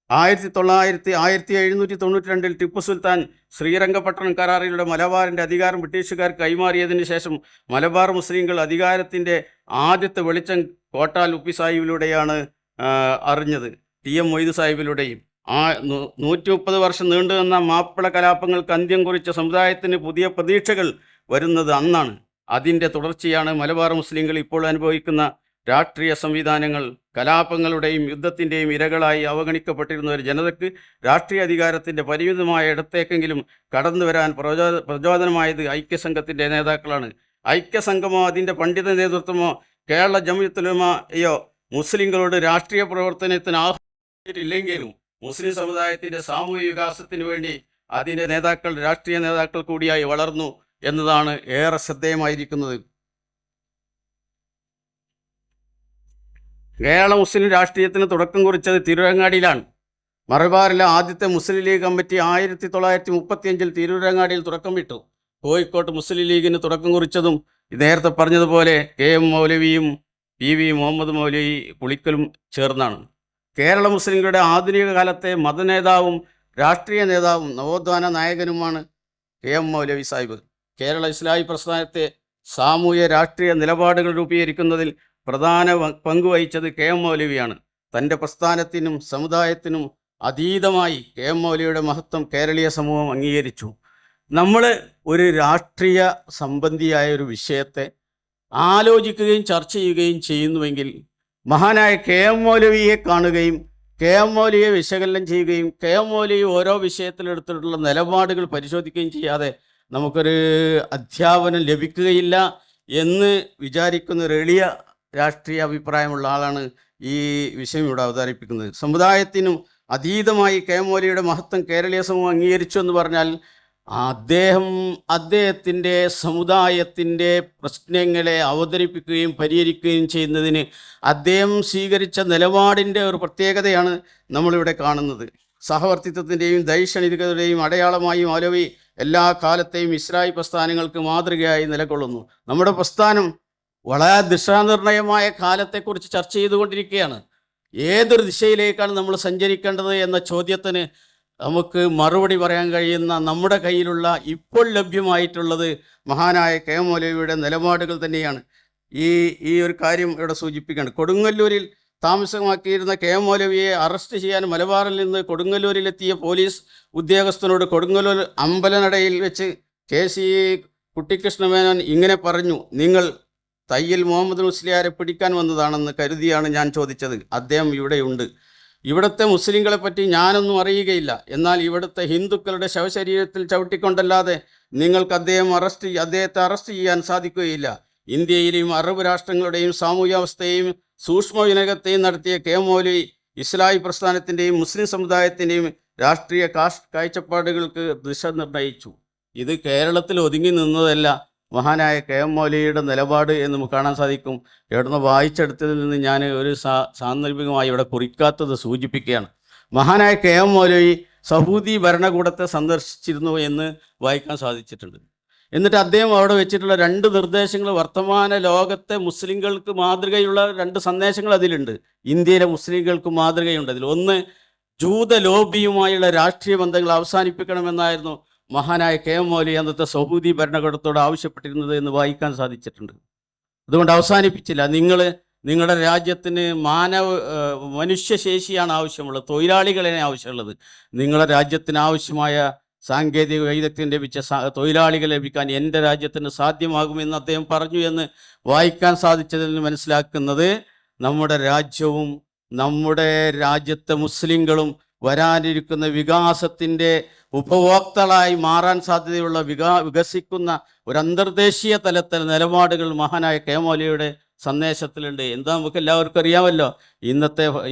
1792 ടിപ്പു സുൽത്താൻ ശ്രീരംഗപട്ടണം കരാറിലൂടെ മലബാറിൻ്റെ അധികാരം ബ്രിട്ടീഷുകാർക്ക് കൈമാറിയതിനു ശേഷം മലബാർ മുസ്ലിങ്ങൾ അധികാരത്തിൻ്റെ ആദ്യത്തെ വെളിച്ചം കോട്ടാൽ ഉപ്പി സാഹിബിലൂടെയാണ് അറിഞ്ഞത്. TM മൊയ്തു സാഹിബിലൂടെയും. 130 വർഷം നീണ്ടുനിന്ന മാപ്പിള കലാപങ്ങൾക്ക് അന്ത്യം കുറിച്ച സമുദായത്തിന് പുതിയ പ്രതീക്ഷകൾ വരുന്നത് അന്നാണ്. അതിൻ്റെ തുടർച്ചയാണ് മലബാർ മുസ്ലിങ്ങൾ ഇപ്പോൾ അനുഭവിക്കുന്ന രാഷ്ട്രീയ സംവിധാനങ്ങൾ. കലാപങ്ങളുടെയും യുദ്ധത്തിൻ്റെയും ഇരകളായി അവഗണിക്കപ്പെട്ടിരുന്ന ഒരു ജനതയ്ക്ക് രാഷ്ട്രീയ അധികാരത്തിൻ്റെ പരിമിതമായ ഇടത്തേക്കെങ്കിലും കടന്നു വരാൻ പ്രചോദനമായത് ഐക്യസംഘത്തിൻ്റെ നേതാക്കളാണ്. ഐക്യസംഘമോ അതിൻ്റെ പണ്ഡിത നേതൃത്വമോ കേരള ജംഇയ്യത്തുലമയോ മുസ്ലിങ്ങളോട് രാഷ്ട്രീയ പ്രവർത്തനത്തിന് ആഹ്വാനിച്ചിട്ടില്ലെങ്കിലും മുസ്ലിം സമുദായത്തിൻ്റെ സാമൂഹിക വികാസത്തിന് വേണ്ടി അതിൻ്റെ നേതാക്കൾ രാഷ്ട്രീയ നേതാക്കൾ കൂടിയായി വളർന്നു എന്നതാണ് ഏറെ ശ്രദ്ധേയമായിരിക്കുന്നത്. കേരള മുസ്ലിം രാഷ്ട്രീയത്തിന് തുടക്കം കുറിച്ചത് തിരൂരങ്ങാടിയിലാണ്. മലബാറിലെ ആദ്യത്തെ മുസ്ലിം ലീഗ് കമ്മിറ്റി 1935 തിരൂരങ്ങാടിയിൽ തുടക്കം വിട്ടു. കോഴിക്കോട്ട് മുസ്ലിം ലീഗിന് തുടക്കം കുറിച്ചതും നേരത്തെ പറഞ്ഞതുപോലെ KM മൗലവിയും PV മുഹമ്മദ് മൗലവി പുളിക്കലും ചേർന്നാണ്. കേരള മുസ്ലിങ്ങളുടെ ആധുനിക കാലത്തെ മതനേതാവും രാഷ്ട്രീയ നേതാവും നവോത്ഥാന നായകനുമാണ് KM മൗലവി സാഹിബ്. കേരള ഇസ്ലാഹി പ്രസ്ഥാനത്തെ സാമൂഹ്യ രാഷ്ട്രീയ നിലപാടുകൾ രൂപീകരിക്കുന്നതിൽ പ്രധാന പങ്കുവഹിച്ചത് KM മൗലവിയാണ്. തൻ്റെ പ്രസ്ഥാനത്തിനും സമുദായത്തിനും അതീതമായി KM മൗലവിയുടെ മഹത്വം കേരളീയ സമൂഹം അംഗീകരിച്ചു. നമ്മൾ ഒരു രാഷ്ട്രീയ സംബന്ധിയായ ഒരു വിഷയത്തെ ആലോചിക്കുകയും ചർച്ച ചെയ്യുകയും ചെയ്യുന്നുവെങ്കിൽ മഹാനായ KM മൗലവിയെ കാണുകയും KM മൗലവിയെ വിശകലനം ചെയ്യുകയും KM മൗലവി ഓരോ വിഷയത്തിലെടുത്തിട്ടുള്ള നിലപാടുകൾ പരിശോധിക്കുകയും ചെയ്യാതെ നമുക്കൊരു അധ്യാപനം ലഭിക്കുകയില്ല എന്ന് വിചാരിക്കുന്ന ഒരു എളിയ രാഷ്ട്രീയ അഭിപ്രായമുള്ള ആളാണ് ഈ വിഷയം ഇവിടെ അവതരിപ്പിക്കുന്നത്. സമുദായത്തിനും അതീതമായി KM മൗലവിയുടെ മഹത്വം കേരളീയ സമൂഹം അംഗീകരിച്ചു എന്ന് പറഞ്ഞാൽ അദ്ദേഹത്തിൻ്റെ സമുദായത്തിൻ്റെ പ്രശ്നങ്ങളെ അവതരിപ്പിക്കുകയും പരിഹരിക്കുകയും ചെയ്യുന്നതിന് അദ്ദേഹം സ്വീകരിച്ച നിലപാടിൻ്റെ ഒരു പ്രത്യേകതയാണ് നമ്മളിവിടെ കാണുന്നത്. സഹവർത്തിത്വത്തിൻ്റെയും ദൈക്ഷണികതയുടെയും അടയാളമായി മൗലവി എല്ലാ കാലത്തെയും ഇസ്ലാഹി പ്രസ്ഥാനങ്ങൾക്ക് മാതൃകയായി നിലകൊള്ളുന്നു. നമ്മുടെ പ്രസ്ഥാനം വളരെ ദിശാനിർണയമായ കാലത്തെക്കുറിച്ച് ചർച്ച ചെയ്തുകൊണ്ടിരിക്കുകയാണ്. ഏതൊരു ദിശയിലേക്കാണ് നമ്മൾ സഞ്ചരിക്കേണ്ടത് എന്ന ചോദ്യത്തിന് നമുക്ക് മറുപടി പറയാൻ കഴിയുന്ന നമ്മുടെ കയ്യിലുള്ള ഇപ്പോൾ ലഭ്യമായിട്ടുള്ളത് മഹാനായ KM മൗലവിയുടെ നിലപാടുകൾ തന്നെയാണ്. ഈ ഒരു കാര്യം ഇവിടെ സൂചിപ്പിക്കുകയാണ്. കൊടുങ്ങല്ലൂരിൽ താമസമാക്കിയിരുന്ന KM മൗലവിയെ അറസ്റ്റ് ചെയ്യാൻ മലബാറിൽ നിന്ന് കൊടുങ്ങല്ലൂരിലെത്തിയ പോലീസ് ഉദ്യോഗസ്ഥനോട് കൊടുങ്ങല്ലൂർ അമ്പലനടയിൽ വെച്ച് KC കുട്ടിക്കൃഷ്ണമേനോൻ ഇങ്ങനെ പറഞ്ഞു: നിങ്ങൾ തയ്യൽ മുഹമ്മദ് മുസ്ലിയാരെ പിടിക്കാൻ വന്നതാണെന്ന് കരുതിയാണ് ഞാൻ ചോദിച്ചത്. അദ്ദേഹം ഇവിടെയുണ്ട്. ഇവിടുത്തെ മുസ്ലിങ്ങളെപ്പറ്റി ഞാനൊന്നും അറിയുകയില്ല. എന്നാൽ ഇവിടുത്തെ ഹിന്ദുക്കളുടെ ശവശരീരത്തിൽ ചവിട്ടിക്കൊണ്ടല്ലാതെ നിങ്ങൾക്ക് അദ്ദേഹത്തെ അറസ്റ്റ് ചെയ്യാൻ സാധിക്കുകയില്ല. ഇന്ത്യയിലെയും അറബ് രാഷ്ട്രങ്ങളുടെയും സാമൂഹ്യാവസ്ഥയെയും സൂക്ഷ്മവിനയത്തെയും നടത്തിയ KM മൗലവി ഇസ്ലാഹി പ്രസ്ഥാനത്തിൻ്റെയും മുസ്ലിം സമുദായത്തിൻ്റെയും രാഷ്ട്രീയ കാഴ്ചപ്പാടുകൾക്ക് ദിശ നിർണയിച്ചു. ഇത് കേരളത്തിൽ ഒതുങ്ങി നിന്നതല്ല മഹാനായ KM മൗലവിയുടെ നിലപാട് എന്ന് നമുക്ക് കാണാൻ സാധിക്കും. എവിടുന്ന് വായിച്ചെടുത്തതിൽ നിന്ന് ഞാൻ ഒരു സാന്ദർഭികമായി ഇവിടെ കുറിക്കാത്തത് സൂചിപ്പിക്കുകയാണ്. മഹാനായ KM മൗലവി സൗദി ഭരണകൂടത്തെ സന്ദർശിച്ചിരുന്നു എന്ന് വായിക്കാൻ സാധിച്ചിട്ടുണ്ട്. എന്നിട്ട് അദ്ദേഹം അവിടെ വെച്ചിട്ടുള്ള 2 നിർദ്ദേശങ്ങൾ വർത്തമാന ലോകത്തെ മുസ്ലിങ്ങൾക്ക് മാതൃകയുള്ള 2 സന്ദേശങ്ങൾ അതിലുണ്ട്. ഇന്ത്യയിലെ മുസ്ലിങ്ങൾക്ക് മാതൃകയുണ്ട്. അതിൽ ഒന്ന്, ജൂത ലോബിയുമായുള്ള രാഷ്ട്രീയ ബന്ധങ്ങൾ അവസാനിപ്പിക്കണമെന്നായിരുന്നു മഹാനായ KM മൗലവി അന്നത്തെ സൗദി ഭരണകൂടത്തോട് ആവശ്യപ്പെട്ടിരുന്നത് എന്ന് വായിക്കാൻ സാധിച്ചിട്ടുണ്ട്. അതുകൊണ്ട് അവസാനിപ്പിച്ചില്ല. നിങ്ങൾ നിങ്ങളുടെ രാജ്യത്തിന് മനുഷ്യശേഷിയാണ് ആവശ്യമുള്ളത്, തൊഴിലാളികളെ ആവശ്യമുള്ളത്. നിങ്ങളുടെ രാജ്യത്തിന് ആവശ്യമായ സാങ്കേതിക വൈദഗ്ധ്യം ലഭിച്ച തൊഴിലാളികൾ ലഭിക്കാൻ എൻ്റെ രാജ്യത്തിന് സാധ്യമാകുമെന്ന് അദ്ദേഹം പറഞ്ഞു എന്ന് വായിക്കാൻ സാധിച്ചതിൽ നിന്ന് മനസ്സിലാക്കുന്നത് നമ്മുടെ രാജ്യവും നമ്മുടെ രാജ്യത്തെ മുസ്ലിങ്ങളും വരാനിരിക്കുന്ന വികാസത്തിൻ്റെ ഉപഭോക്താക്കളായി മാറാൻ സാധ്യതയുള്ള വികസിക്കുന്ന ഒരു അന്തർദേശീയ തലത്തിൽ നിലപാടുകൾ മഹാനായ കെ മൗലവിയുടെ സന്ദേശത്തിലുണ്ട്. എന്താ നമുക്ക് എല്ലാവർക്കും അറിയാമല്ലോ,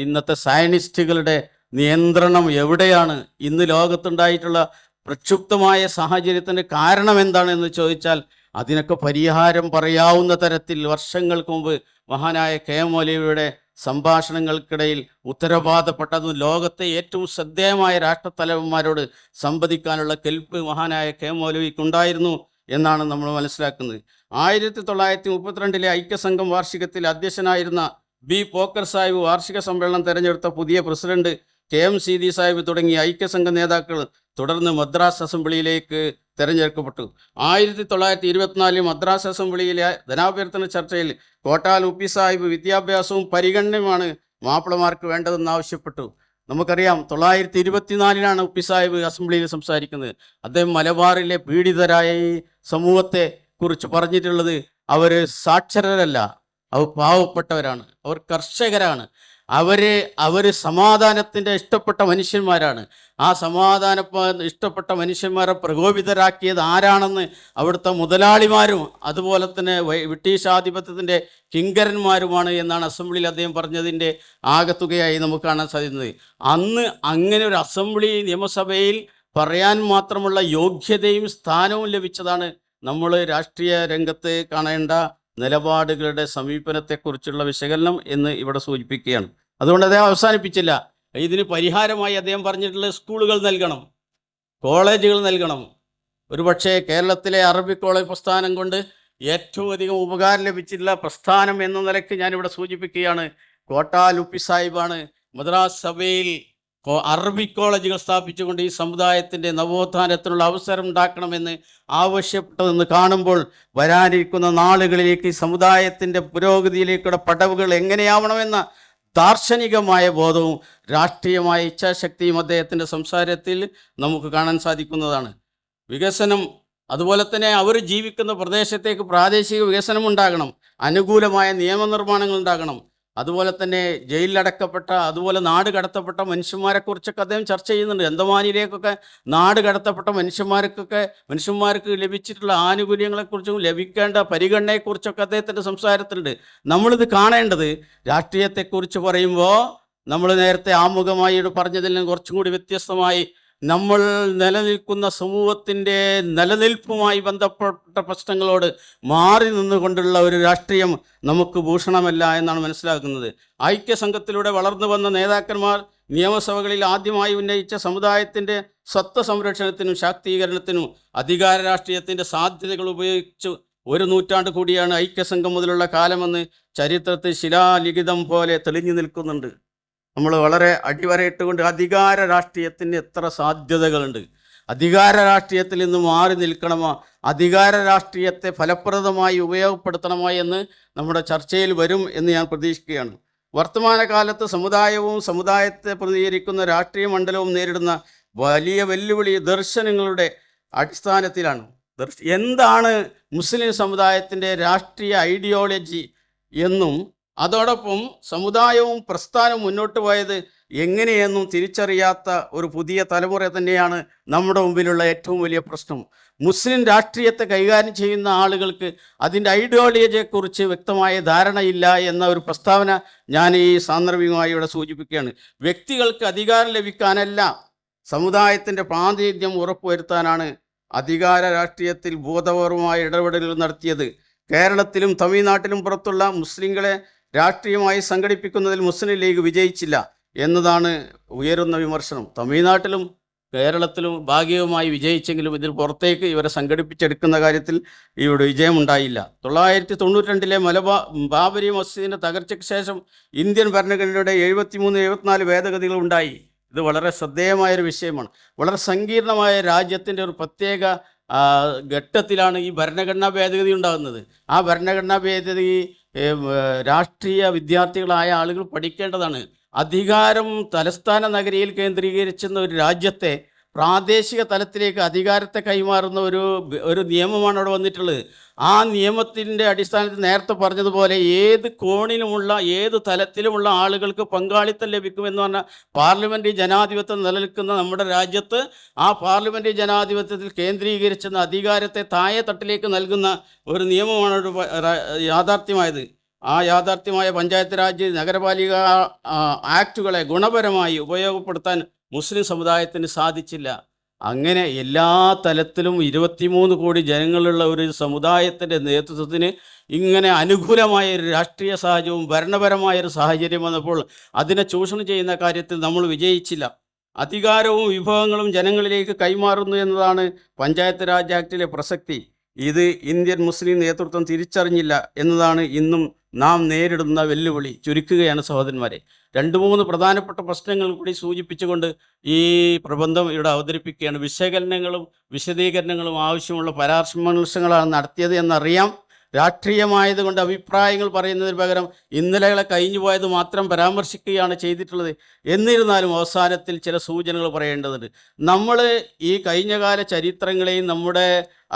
ഇന്നത്തെ സയനിസ്റ്റുകളുടെ നിയന്ത്രണം എവിടെയാണ്? ഇന്ന് ലോകത്തുണ്ടായിട്ടുള്ള പ്രക്ഷുബ്ധമായ സാഹചര്യത്തിൻ്റെ കാരണം എന്താണെന്ന് ചോദിച്ചാൽ അതിനൊക്കെ പരിഹാരം പറയാവുന്ന തരത്തിൽ വർഷങ്ങൾക്ക് മുമ്പ് മഹാനായ കെ മൗലവിയുടെ സംഭാഷണങ്ങൾക്കിടയിൽ ഉത്തരവാദപ്പെട്ടതും ലോകത്തെ ഏറ്റവും ശ്രദ്ധേയമായ രാഷ്ട്രത്തലവന്മാരോട് സംവദിക്കാനുള്ള കെൽപ്പ് മഹാനായ കെ മൗലവിക്കുണ്ടായിരുന്നു എന്നാണ് നമ്മൾ മനസ്സിലാക്കുന്നത്. 1932 ഐക്യസംഘം വാർഷികത്തിൽ അധ്യക്ഷനായിരുന്ന ബി പോക്കർ സാഹിബ് വാർഷിക സമ്മേളനം തെരഞ്ഞെടുത്ത പുതിയ പ്രസിഡന്റ് KM സീതി സാഹിബ് തുടങ്ങിയ ഐക്യസംഘ നേതാക്കൾ തുടർന്ന് മദ്രാസ് അസംബ്ലിയിലേക്ക് തിരഞ്ഞെടുക്കപ്പെട്ടു. 1924 മദ്രാസ് അസംബ്ലിയിലെ ധനാഭ്യർത്ഥന ചർച്ചയിൽ കോട്ടാൽ ഉപ്പി സാഹിബ് വിദ്യാഭ്യാസവും പരിഗണനയുമാണ് മാപ്പിളമാർക്ക് വേണ്ടതെന്ന് ആവശ്യപ്പെട്ടു. നമുക്കറിയാം 924 ഉപ്പി സാഹിബ് അസംബ്ലിയിൽ സംസാരിക്കുന്നത്. അദ്ദേഹം മലബാറിലെ പീഡിതരായ ഈ സമൂഹത്തെ കുറിച്ച് പറഞ്ഞിട്ടുള്ളത് അവർ സാക്ഷരരല്ല, അവർ പാവപ്പെട്ടവരാണ്, അവർ കർഷകരാണ്, അവർ സമാധാനത്തിൻ്റെ ഇഷ്ടപ്പെട്ട മനുഷ്യന്മാരാണ്. ആ ഇഷ്ടപ്പെട്ട മനുഷ്യന്മാരെ പ്രകോപിതരാക്കിയത് ആരാണെന്ന് അവിടുത്തെ മുതലാളിമാരും അതുപോലെ തന്നെ ബ്രിട്ടീഷ് ആധിപത്യത്തിൻ്റെ കിങ്കരന്മാരുമാണ് എന്നാണ് അസംബ്ലിയിൽ അദ്ദേഹം പറഞ്ഞതിൻ്റെ ആകത്തുകയായി നമുക്ക് കാണാൻ സാധിക്കുന്നത്. അന്ന് അങ്ങനെ ഒരു അസംബ്ലി നിയമസഭയിൽ പറയാൻ മാത്രമുള്ള യോഗ്യതയും സ്ഥാനവും ലഭിച്ചതാണ് നമ്മൾ രാഷ്ട്രീയ രംഗത്ത് കാണേണ്ട നിലപാടുകളുടെ സമീപനത്തെക്കുറിച്ചുള്ള വിശകലനം എന്ന് ഇവിടെ സൂചിപ്പിക്കുകയാണ്. അതുകൊണ്ട് അദ്ദേഹം അവസാനിപ്പിച്ചില്ല. ഇതിന് പരിഹാരമായി അദ്ദേഹം പറഞ്ഞിട്ടുള്ള സ്കൂളുകൾ നൽകണം, കോളേജുകൾ നൽകണം. ഒരുപക്ഷെ കേരളത്തിലെ അറബിക് കോളേജ് പ്രസ്ഥാനം കൊണ്ട് ഏറ്റവും അധികം ഉപകാരം ലഭിച്ചിട്ടുള്ള പ്രസ്ഥാനം എന്ന നിലയ്ക്ക് ഞാനിവിടെ സൂചിപ്പിക്കുകയാണ്. കോട്ടാൽ ഉപ്പി സാഹിബാണ് മദ്രാസ് സഭയിൽ അറബിക് കോളേജുകൾ സ്ഥാപിച്ചുകൊണ്ട് ഈ സമുദായത്തിൻ്റെ നവോത്ഥാനത്തിനുള്ള അവസരം ഉണ്ടാക്കണമെന്ന് ആവശ്യപ്പെട്ടതെന്ന് കാണുമ്പോൾ വരാനിരിക്കുന്ന നാളുകളിലേക്ക് ഈ സമുദായത്തിൻ്റെ പുരോഗതിയിലേക്കുള്ള പടവുകൾ എങ്ങനെയാവണമെന്ന ദാർശനികമായ ബോധവും രാഷ്ട്രീയമായ ഇച്ഛാശക്തിയും അദ്ദേഹത്തിൻ്റെ സംസാരത്തിൽ നമുക്ക് കാണാൻ സാധിക്കുന്നതാണ്. വികസനം, അതുപോലെ തന്നെ അവർ ജീവിക്കുന്ന പ്രദേശത്തേക്ക് പ്രാദേശിക വികസനം ഉണ്ടാകണം, അനുകൂലമായ നിയമനിർമ്മാണങ്ങൾ ഉണ്ടാകണം. അതുപോലെ തന്നെ ജയിലിലടക്കപ്പെട്ട, അതുപോലെ നാട് കടത്തപ്പെട്ട മനുഷ്യന്മാരെക്കുറിച്ചൊക്കെ അദ്ദേഹം ചർച്ച ചെയ്യുന്നുണ്ട്. അന്തമാനിലേക്കൊക്കെ നാട് കടത്തപ്പെട്ട മനുഷ്യന്മാർക്ക് ലഭിച്ചിട്ടുള്ള ആനുകൂല്യങ്ങളെക്കുറിച്ചും ലഭിക്കേണ്ട പരിഗണനയെക്കുറിച്ചൊക്കെ അദ്ദേഹത്തിൻ്റെ സംസാരത്തിലുണ്ട്. നമ്മളിത് കാണേണ്ടത് രാഷ്ട്രീയത്തെക്കുറിച്ച് പറയുമ്പോൾ നമ്മൾ നേരത്തെ ആമുഖമായി പറഞ്ഞതിൽ നിന്ന് കുറച്ചും കൂടി വ്യത്യസ്തമായി നമ്മൾ നിലനിൽക്കുന്ന സമൂഹത്തിൻ്റെ നിലനിൽപ്പുമായി ബന്ധപ്പെട്ട പ്രശ്നങ്ങളോട് മാറി നിന്നുകൊണ്ടുള്ള ഒരു രാഷ്ട്രീയം നമുക്ക് ഭൂഷണമല്ല എന്നാണ് മനസ്സിലാക്കുന്നത്. ഐക്യസംഘത്തിലൂടെ വളർന്നു വന്ന നേതാക്കന്മാർ നിയമസഭകളിൽ ആദ്യമായി ഉന്നയിച്ച സമുദായത്തിൻ്റെ സ്വത്ത് സംരക്ഷണത്തിനും ശാക്തീകരണത്തിനും അധികാര രാഷ്ട്രീയത്തിൻ്റെ സാധ്യതകൾ ഉപയോഗിച്ച് 1 നൂറ്റാണ്ട് കൂടിയാണ് ഐക്യസംഘം മുതലുള്ള കാലമെന്ന് ചരിത്രത്തിൽ ശിലാലിഖിതം പോലെ തെളിഞ്ഞു നിൽക്കുന്നുണ്ട്. നമ്മൾ വളരെ അടിവരയിട്ടുകൊണ്ട് അധികാര രാഷ്ട്രീയത്തിന് എത്ര സാധ്യതകളുണ്ട്, അധികാര രാഷ്ട്രീയത്തിൽ നിന്ന് മാറി നിൽക്കണമോ, അധികാര രാഷ്ട്രീയത്തെ ഫലപ്രദമായി ഉപയോഗപ്പെടുത്തണമോ എന്ന് നമ്മുടെ ചർച്ചയിൽ വരും എന്ന് ഞാൻ പ്രതീക്ഷിക്കുകയാണ്. വർത്തമാനകാലത്ത് സമുദായത്തെ പ്രതിനിധീകരിക്കുന്ന രാഷ്ട്രീയ മണ്ഡലവും നേരിടുന്ന വലിയ വെല്ലുവിളി ദർശനങ്ങളുടെ അടിസ്ഥാനത്തിലാണ്. എന്താണ് മുസ്ലിം സമുദായത്തിൻ്റെ രാഷ്ട്രീയ ഐഡിയോളജി എന്നും അതോടൊപ്പം സമുദായവും പ്രസ്ഥാനവും മുന്നോട്ട് പോയത് എങ്ങനെയെന്നും തിരിച്ചറിയാത്ത ഒരു പുതിയ തലമുറ തന്നെയാണ് നമ്മുടെ മുമ്പിലുള്ള ഏറ്റവും വലിയ പ്രശ്നം. മുസ്ലിം രാഷ്ട്രീയത്തെ കൈകാര്യം ചെയ്യുന്ന ആളുകൾക്ക് അതിൻ്റെ ഐഡിയോളജിയെക്കുറിച്ച് വ്യക്തമായ ധാരണയില്ല എന്ന ഒരു പ്രസ്താവന ഞാൻ ഈ സാന്ദർഭികമായി ഇവിടെ സൂചിപ്പിക്കുകയാണ്. വ്യക്തികൾക്ക് അധികാരം ലഭിക്കാനല്ല, സമുദായത്തിൻ്റെ പ്രാതിനിധ്യം ഉറപ്പുവരുത്താനാണ് അധികാര രാഷ്ട്രീയത്തിൽ ബോധപൂർവമായ ഇടപെടലുകൾ നടത്തിയത്. കേരളത്തിലും തമിഴ്നാട്ടിലും പുറത്തുള്ള മുസ്ലിങ്ങളെ രാഷ്ട്രീയമായി സംഘടിപ്പിക്കുന്നതിൽ മുസ്ലിം ലീഗ് വിജയിച്ചില്ല എന്നതാണ് ഉയരുന്ന വിമർശനം. തമിഴ്നാട്ടിലും കേരളത്തിലും ഭാഗികമായി വിജയിച്ചെങ്കിലും ഇതിൽ പുറത്തേക്ക് ഇവരെ സംഘടിപ്പിച്ചെടുക്കുന്ന കാര്യത്തിൽ ഇവിടെ വിജയമുണ്ടായില്ല. 1992 ബാബരി മസ്ജിദിൻ്റെ തകർച്ചയ്ക്ക് ശേഷം ഇന്ത്യൻ ഭരണഘടനയുടെ 73-74 ഭേദഗതികൾ ഉണ്ടായി. ഇത് വളരെ ശ്രദ്ധേയമായൊരു വിഷയമാണ്. വളരെ സങ്കീർണമായ രാജ്യത്തിൻ്റെ ഒരു പ്രത്യേക ഘട്ടത്തിലാണ് ഈ ഭരണഘടനാ ഭേദഗതി ഉണ്ടാകുന്നത്. ആ ഭരണഘടനാ ഭേദഗതി രാഷ്ട്രീയ വിദ്യാർത്ഥികളായ ആളുകൾ പഠിക്കേണ്ടതാണ്. അധികാരം തലസ്ഥാന നഗരിയിൽ കേന്ദ്രീകരിച്ചുന്ന ഒരു രാജ്യത്തെ പ്രാദേശിക തലത്തിലേക്ക് അധികാരത്തെ കൈമാറുന്ന ഒരു നിയമമാണ് അവിടെ വന്നിട്ടുള്ളത്. ആ നിയമത്തിൻ്റെ അടിസ്ഥാനത്തിൽ നേരത്തെ പറഞ്ഞതുപോലെ ഏത് കോണിലുമുള്ള ഏത് തലത്തിലുമുള്ള ആളുകൾക്ക് പങ്കാളിത്തം ലഭിക്കുമെന്ന് പറഞ്ഞാൽ പാർലമെൻ്ററി ജനാധിപത്യം നിലനിൽക്കുന്ന നമ്മുടെ രാജ്യത്ത് ആ പാർലമെൻ്ററി ജനാധിപത്യത്തിൽ കേന്ദ്രീകരിച്ചുന്ന അധികാരത്തെ താഴെ തട്ടിലേക്ക് നൽകുന്ന ഒരു നിയമമാണ് യാഥാർത്ഥ്യമായത്. ആ യാഥാർത്ഥ്യമായ പഞ്ചായത്ത് രാജ് നഗരപാലിക ആക്റ്റുകളെ ഗുണപരമായി ഉപയോഗപ്പെടുത്താൻ മുസ്ലിം സമുദായത്തിന് സാധിച്ചില്ല. അങ്ങനെ എല്ലാ തലത്തിലും 23 കോടി ജനങ്ങളുള്ള ഒരു സമുദായത്തിൻ്റെ നേതൃത്വത്തിന് ഇങ്ങനെ അനുകൂലമായ ഒരു രാഷ്ട്രീയ സാഹചര്യവും ഭരണപരമായൊരു സാഹചര്യം വന്നപ്പോൾ അതിനെ ചൂഷണം ചെയ്യുന്ന കാര്യത്തിൽ നമ്മൾ വിജയിച്ചില്ല. അധികാരവും വിഭവങ്ങളും ജനങ്ങളിലേക്ക് കൈമാറുന്നു എന്നതാണ് പഞ്ചായത്ത് രാജ് ആക്ടിലെ പ്രസക്തി. ഇത് ഇന്ത്യൻ മുസ്ലിം നേതൃത്വം തിരിച്ചറിഞ്ഞില്ല എന്നതാണ് ഇന്നും നാം നേരിടുന്ന വെല്ലുവിളി. ചുരുക്കുകയാണ് സഹോദരന്മാരെ, 2-3 പ്രധാനപ്പെട്ട പ്രശ്നങ്ങൾ കൂടി സൂചിപ്പിച്ചുകൊണ്ട് ഈ പ്രബന്ധം ഇവിടെ അവതരിപ്പിക്കുകയാണ്. വിശകലനങ്ങളും വിശദീകരണങ്ങളും ആവശ്യമുള്ള പരാമർശങ്ങളാണ് നടത്തിയത് എന്നറിയാം. രാഷ്ട്രീയമായതുകൊണ്ട് അഭിപ്രായങ്ങൾ പറയുന്നതിന് പകരം ഇന്നലകളെ കഴിഞ്ഞു പോയത് മാത്രം പരാമർശിക്കുകയാണ് ചെയ്തിട്ടുള്ളത്. എന്നിരുന്നാലും അവസാനത്തിൽ ചില സൂചനകൾ പറയേണ്ടതുണ്ട്. നമ്മൾ ഈ കഴിഞ്ഞകാല ചരിത്രങ്ങളെയും നമ്മുടെ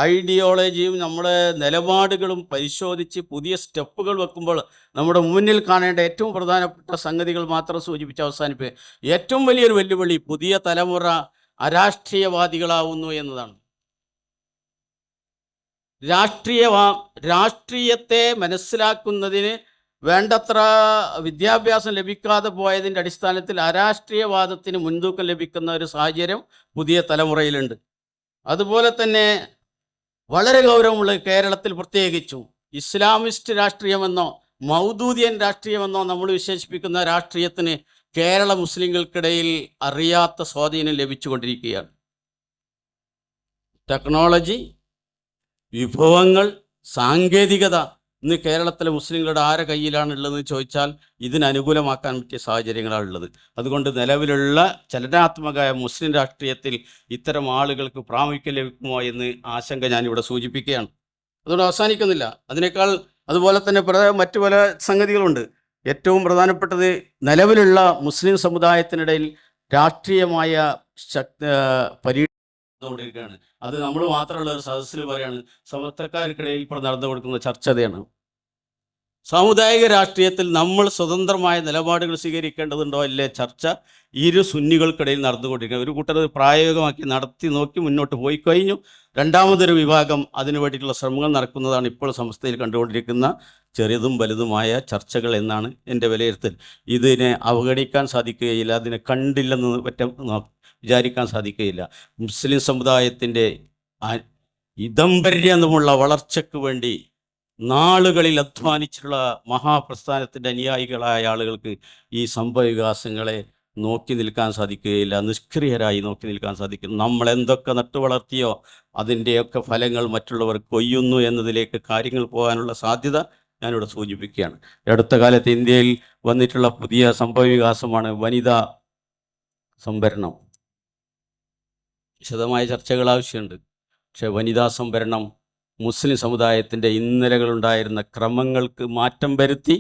ഐഡിയോളജിയും നമ്മുടെ നിലപാടുകളും പരിശോധിച്ച് പുതിയ സ്റ്റെപ്പുകൾ വെക്കുമ്പോൾ നമ്മുടെ മുന്നിൽ കാണേണ്ട ഏറ്റവും പ്രധാനപ്പെട്ട സംഗതികൾ മാത്രം സൂചിപ്പിച്ച് അവസാനിപ്പിക്കുക. ഏറ്റവും വലിയൊരു വെല്ലുവിളി പുതിയ തലമുറ അരാഷ്ട്രീയവാദികളാവുന്നു എന്നതാണ്. രാഷ്ട്രീയത്തെ മനസ്സിലാക്കുന്നതിന് വേണ്ടത്ര വിദ്യാഭ്യാസം ലഭിക്കാതെ പോയതിൻ്റെ അടിസ്ഥാനത്തിൽ അരാഷ്ട്രീയവാദത്തിന് മുൻതൂക്കം ലഭിക്കുന്ന ഒരു സാഹചര്യം പുതിയ തലമുറയിലുണ്ട്. അതുപോലെ തന്നെ വളരെ ഗൗരവമുള്ള കേരളത്തിൽ പ്രത്യേകിച്ചും ഇസ്ലാമിസ്റ്റ് രാഷ്ട്രീയമെന്നോ മൗദൂദിയൻ രാഷ്ട്രീയമെന്നോ നമ്മൾ വിശേഷിപ്പിക്കുന്ന രാഷ്ട്രീയത്തിന് കേരള മുസ്ലിങ്ങൾക്കിടയിൽ അറിയാത്ത സ്വാധീനം ലഭിച്ചുകൊണ്ടിരിക്കുകയാണ്. ടെക്നോളജി, വിഭവങ്ങൾ, സാങ്കേതികത ഇന്ന് കേരളത്തിലെ മുസ്ലിങ്ങളുടെ ആരെ കയ്യിലാണുള്ളതെന്ന് ചോദിച്ചാൽ ഇതിനനുകൂലമാക്കാൻ പറ്റിയ സാഹചര്യങ്ങളാണ് ഉള്ളത്. അതുകൊണ്ട് നിലവിലുള്ള ചലനാത്മകമായ മുസ്ലിം രാഷ്ട്രീയത്തിൽ ഇത്തരം ആളുകൾക്ക് പ്രാമുഖ്യം ലഭിക്കുമോ എന്ന് ആശങ്ക ഞാനിവിടെ സൂചിപ്പിക്കുകയാണ്. അതുകൊണ്ട് അവസാനിക്കുന്നില്ല. അതുപോലെ തന്നെ മറ്റു പല സംഗതികളുണ്ട്. ഏറ്റവും പ്രധാനപ്പെട്ടത് നിലവിലുള്ള മുസ്ലിം സമുദായത്തിനിടയിൽ രാഷ്ട്രീയമായ നടന്നുകൊണ്ടിരിക്കുകയാണ്. അത് നമ്മൾ മാത്രമുള്ള ഒരു സദസ്സിൽ പറയാണ്, സമസ്തക്കാർക്കിടയിൽ ഇപ്പോൾ നടന്നു കൊടുക്കുന്ന ചർച്ചതയാണ്. സാമുദായിക രാഷ്ട്രീയത്തിൽ നമ്മൾ സ്വതന്ത്രമായ നിലപാടുകൾ സ്വീകരിക്കേണ്ടതുണ്ടോ അല്ലേ ചർച്ച ഇരു സുന്നികൾക്കിടയിൽ നടന്നുകൊണ്ടിരിക്കുന്നത്. ഒരു കൂട്ടർ പ്രായോഗികമാക്കി നടത്തി നോക്കി മുന്നോട്ട് പോയി കഴിഞ്ഞു. രണ്ടാമതൊരു വിഭാഗം അതിനു വേണ്ടിയിട്ടുള്ള ശ്രമങ്ങൾ നടക്കുന്നതാണ് ഇപ്പോൾ സംസ്ഥയിൽ കണ്ടുകൊണ്ടിരിക്കുന്ന ചെറുതും വലുതുമായ ചർച്ചകൾ എന്നാണ് എൻ്റെ വിലയിരുത്തൽ. ഇതിനെ അവഗണിക്കാൻ സാധിക്കുകയില്ല, അതിനെ കണ്ടില്ലെന്ന് വിചാരിക്കാൻ സാധിക്കുകയില്ല. മുസ്ലിം സമുദായത്തിൻ്റെ ഇദംബര്യമുള്ള വളർച്ചയ്ക്ക് വേണ്ടി നാളുകളിൽ അധ്വാനിച്ചിട്ടുള്ള മഹാപ്രസ്ഥാനത്തിൻ്റെ അനുയായികളായ ആളുകൾക്ക് ഈ സംഭവവികാസങ്ങളെ നോക്കി നിൽക്കാൻ സാധിക്കുകയില്ല, നിഷ്ക്രിയരായി നോക്കി നിൽക്കാൻ സാധിക്കും. നമ്മൾ എന്തൊക്കെ നട്ടുവളർത്തിയോ അതിൻ്റെയൊക്കെ ഫലങ്ങൾ മറ്റുള്ളവർ കൊയ്യുന്നു എന്നതിലേക്ക് കാര്യങ്ങൾ പോകാനുള്ള സാധ്യത ഞാനിവിടെ സൂചിപ്പിക്കുകയാണ്. അടുത്ത കാലത്ത് ഇന്ത്യയിൽ വന്നിട്ടുള്ള പുതിയ സംഭവവികാസമാണ് വനിതാ സംവരണം. വിശദമായ ചർച്ചകൾ ആവശ്യമുണ്ട്. പക്ഷേ വനിതാ സംവരണം മുസ്ലിം സമുദായത്തിൻ്റെ ഇന്നലകളുണ്ടായിരുന്ന ക്രമങ്ങൾക്ക് മാറ്റം വരുത്തി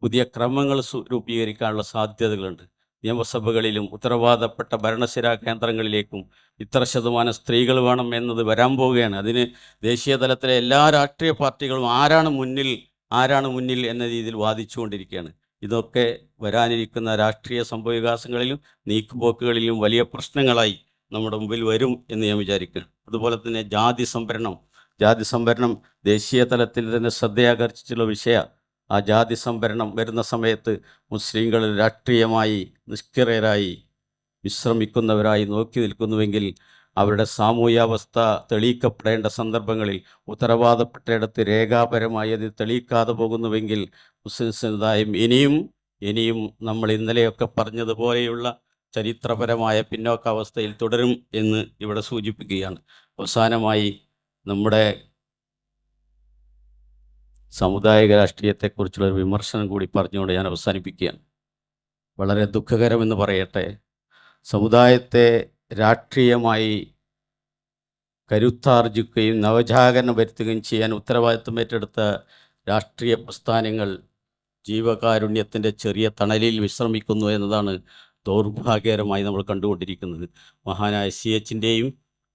പുതിയ ക്രമങ്ങൾ രൂപീകരിക്കാനുള്ള സാധ്യതകളുണ്ട്. നിയമസഭകളിലും ഉത്തരവാദപ്പെട്ട ഭരണസിരാ കേന്ദ്രങ്ങളിലേക്കും ഇത്ര ശതമാനം സ്ത്രീകൾ വേണം എന്നത് വരാൻ പോവുകയാണ്. അതിന് ദേശീയ തലത്തിലെ എല്ലാ രാഷ്ട്രീയ പാർട്ടികളും ആരാണ് മുന്നിൽ എന്ന രീതിയിൽ വാദിച്ചുകൊണ്ടിരിക്കുകയാണ്. ഇതൊക്കെ വരാനിരിക്കുന്ന രാഷ്ട്രീയ സംഭവവികാസങ്ങളിലും നീക്കുപോക്കുകളിലും വലിയ പ്രശ്നങ്ങളായി നമ്മുടെ മുമ്പിൽ വരും എന്ന് ഞാൻ വിചാരിക്കുന്നു. അതുപോലെ തന്നെ ജാതി സംവരണം ദേശീയ തലത്തിൽ തന്നെ ശ്രദ്ധയാകർഷിച്ചുള്ള വിഷയമാണ്. ആ ജാതി സംവരണം വരുന്ന സമയത്ത് മുസ്ലിങ്ങൾ രാഷ്ട്രീയമായി നിഷ്ക്രിയരായി വിശ്രമിക്കുന്നവരായി നോക്കി നിൽക്കുന്നുവെങ്കിൽ അവരുടെ സാമൂഹ്യാവസ്ഥ തെളിയിക്കപ്പെടേണ്ട സന്ദർഭങ്ങളിൽ ഉത്തരവാദപ്പെട്ടയിടത്ത് രേഖാപരമായി അത് തെളിയിക്കാതെ പോകുന്നുവെങ്കിൽ മുസ്ലിം സമുദായം ഇനിയും നമ്മൾ ഇന്നലെയൊക്കെ പറഞ്ഞതുപോലെയുള്ള ചരിത്രപരമായ പിന്നോക്കാവസ്ഥയിൽ തുടരും എന്ന് ഇവിടെ സൂചിപ്പിക്കുകയാണ്. അവസാനമായി നമ്മുടെ സാമുദായിക രാഷ്ട്രീയത്തെക്കുറിച്ചുള്ള ഒരു വിമർശനം കൂടി പറഞ്ഞുകൊണ്ട് ഞാൻ അവസാനിപ്പിക്കുകയാണ്. വളരെ ദുഃഖകരമെന്ന് പറയട്ടെ, സമുദായത്തെ രാഷ്ട്രീയമായി കരുത്താർജിക്കുകയും നവജാഗരണം വരുത്തുകയും ചെയ്യാൻ ഉത്തരവാദിത്വം ഏറ്റെടുത്ത രാഷ്ട്രീയ പ്രസ്ഥാനങ്ങൾ ജീവകാരുണ്യത്തിൻ്റെ ചെറിയ തണലിൽ വിശ്രമിക്കുന്നു എന്നതാണ് ദൗർഭാഗ്യകരമായി നമ്മൾ കണ്ടുകൊണ്ടിരിക്കുന്നത്. മഹാനായ CHൻ്റെയും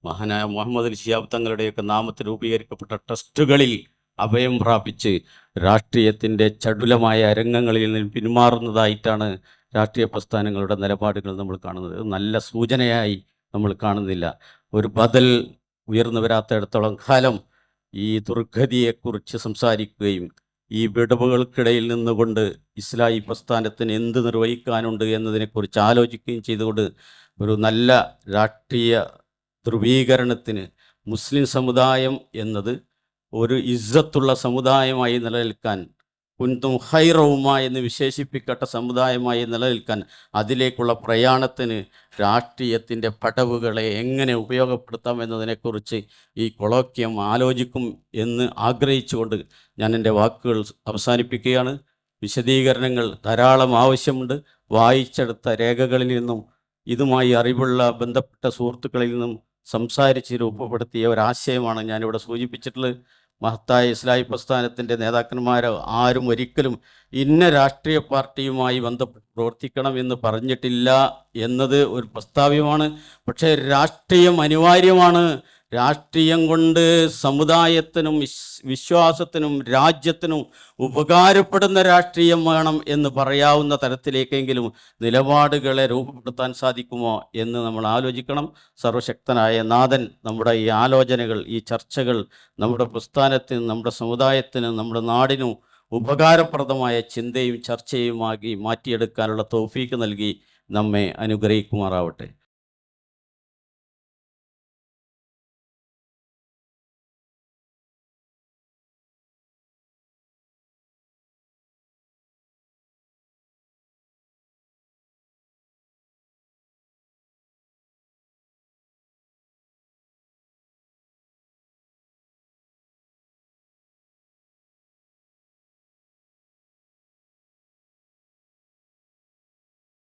മഹാനായ മുഹമ്മദ് അലി ശിഹാബ് തങ്ങളുടെയൊക്കെ നാമത്തിൽ രൂപീകരിക്കപ്പെട്ട ട്രസ്റ്റുകളിൽ അഭയം പ്രാപിച്ച് രാഷ്ട്രീയത്തിൻ്റെ ചടുലമായ അരങ്ങങ്ങളിൽ നിന്ന് പിന്മാറുന്നതായിട്ടാണ് രാഷ്ട്രീയ പ്രസ്ഥാനങ്ങളുടെ നിലപാടുകൾ നമ്മൾ കാണുന്നത്. നല്ല സൂചനയായി നമ്മൾ കാണുന്നില്ല. ഒരു ബദൽ ഉയർന്നു വരാത്തിടത്തോളം കാലം ഈ ദുർഗതിയെക്കുറിച്ച് സംസാരിക്കുകയും ഈ വിടവുകൾക്കിടയിൽ നിന്നുകൊണ്ട് ഇസ്ലാഹി പ്രസ്ഥാനത്തിന് എന്ത് നിർവഹിക്കാനുണ്ട് എന്നതിനെക്കുറിച്ച് ആലോചിക്കുകയും ചെയ്തുകൊണ്ട് ഒരു നല്ല രാഷ്ട്രീയ ധ്രുവീകരണത്തിന് മുസ്ലിം സമുദായം എന്നത് ഒരു ഇസ്സത്തുള്ള സമുദായമായി നിലനിൽക്കാൻ, കുന്തും ഖൈറ ഉമ്മ എന്ന് വിശേഷിപ്പിക്കട്ട സമുദായമായി നിലനിൽക്കാൻ, അതിലേക്കുള്ള പ്രയാണത്തിന് രാഷ്ട്രീയത്തിൻ്റെ പടവുകളെ എങ്ങനെ ഉപയോഗപ്പെടുത്താം എന്നതിനെക്കുറിച്ച് ഈ കൊളോക്യം ആലോചിക്കും എന്ന് ആഗ്രഹിച്ചുകൊണ്ട് ഞാൻ എൻ്റെ വാക്കുകൾ അവസാനിപ്പിക്കുകയാണ്. വിശദീകരണങ്ങൾ ധാരാളം ആവശ്യമുണ്ട്. വായിച്ചെടുത്ത രേഖകളിൽ നിന്നും ഇതുമായി അറിവുള്ള ബന്ധപ്പെട്ട സുഹൃത്തുക്കളിൽ നിന്നും സംസാരിച്ച് രൂപപ്പെടുത്തിയ ഒരാശയമാണ് ഞാനിവിടെ സൂചിപ്പിച്ചിട്ടുള്ളത്. മഹത്തായ ഇസ്ലാഹി പ്രസ്ഥാനത്തിൻ്റെ നേതാക്കന്മാരോ ആരും ഒരിക്കലും ഇന്ന രാഷ്ട്രീയ പാർട്ടിയുമായി ബന്ധപ്പെട്ട് പ്രവർത്തിക്കണം എന്ന് പറഞ്ഞിട്ടില്ല എന്നത് ഒരു പ്രസ്താവ്യമാണ്. പക്ഷേ രാഷ്ട്രീയം അനിവാര്യമാണ്. രാഷ്ട്രീയം കൊണ്ട് സമുദായത്തിനും വിശ്വാസത്തിനും രാജ്യത്തിനും ഉപകാരപ്പെടുന്ന രാഷ്ട്രീയം വേണം എന്ന് പറയാവുന്ന തരത്തിലേക്കെങ്കിലും നിലപാടുകളെ രൂപപ്പെടുത്താൻ സാധിക്കുമോ എന്ന് നമ്മൾ ആലോചിക്കണം. സർവശക്തനായ നാഥൻ നമ്മുടെ ഈ ആലോചനകൾ, ഈ ചർച്ചകൾ നമ്മുടെ പ്രസ്ഥാനത്തിനും നമ്മുടെ സമുദായത്തിനും നമ്മുടെ നാടിനും ഉപകാരപ്രദമായ ചിന്തയും ചർച്ചയുമാക്കി മാറ്റിയെടുക്കാനുള്ള തൗഫീക്ക് നൽകി നമ്മെ അനുഗ്രഹിക്കുമാറാവട്ടെ.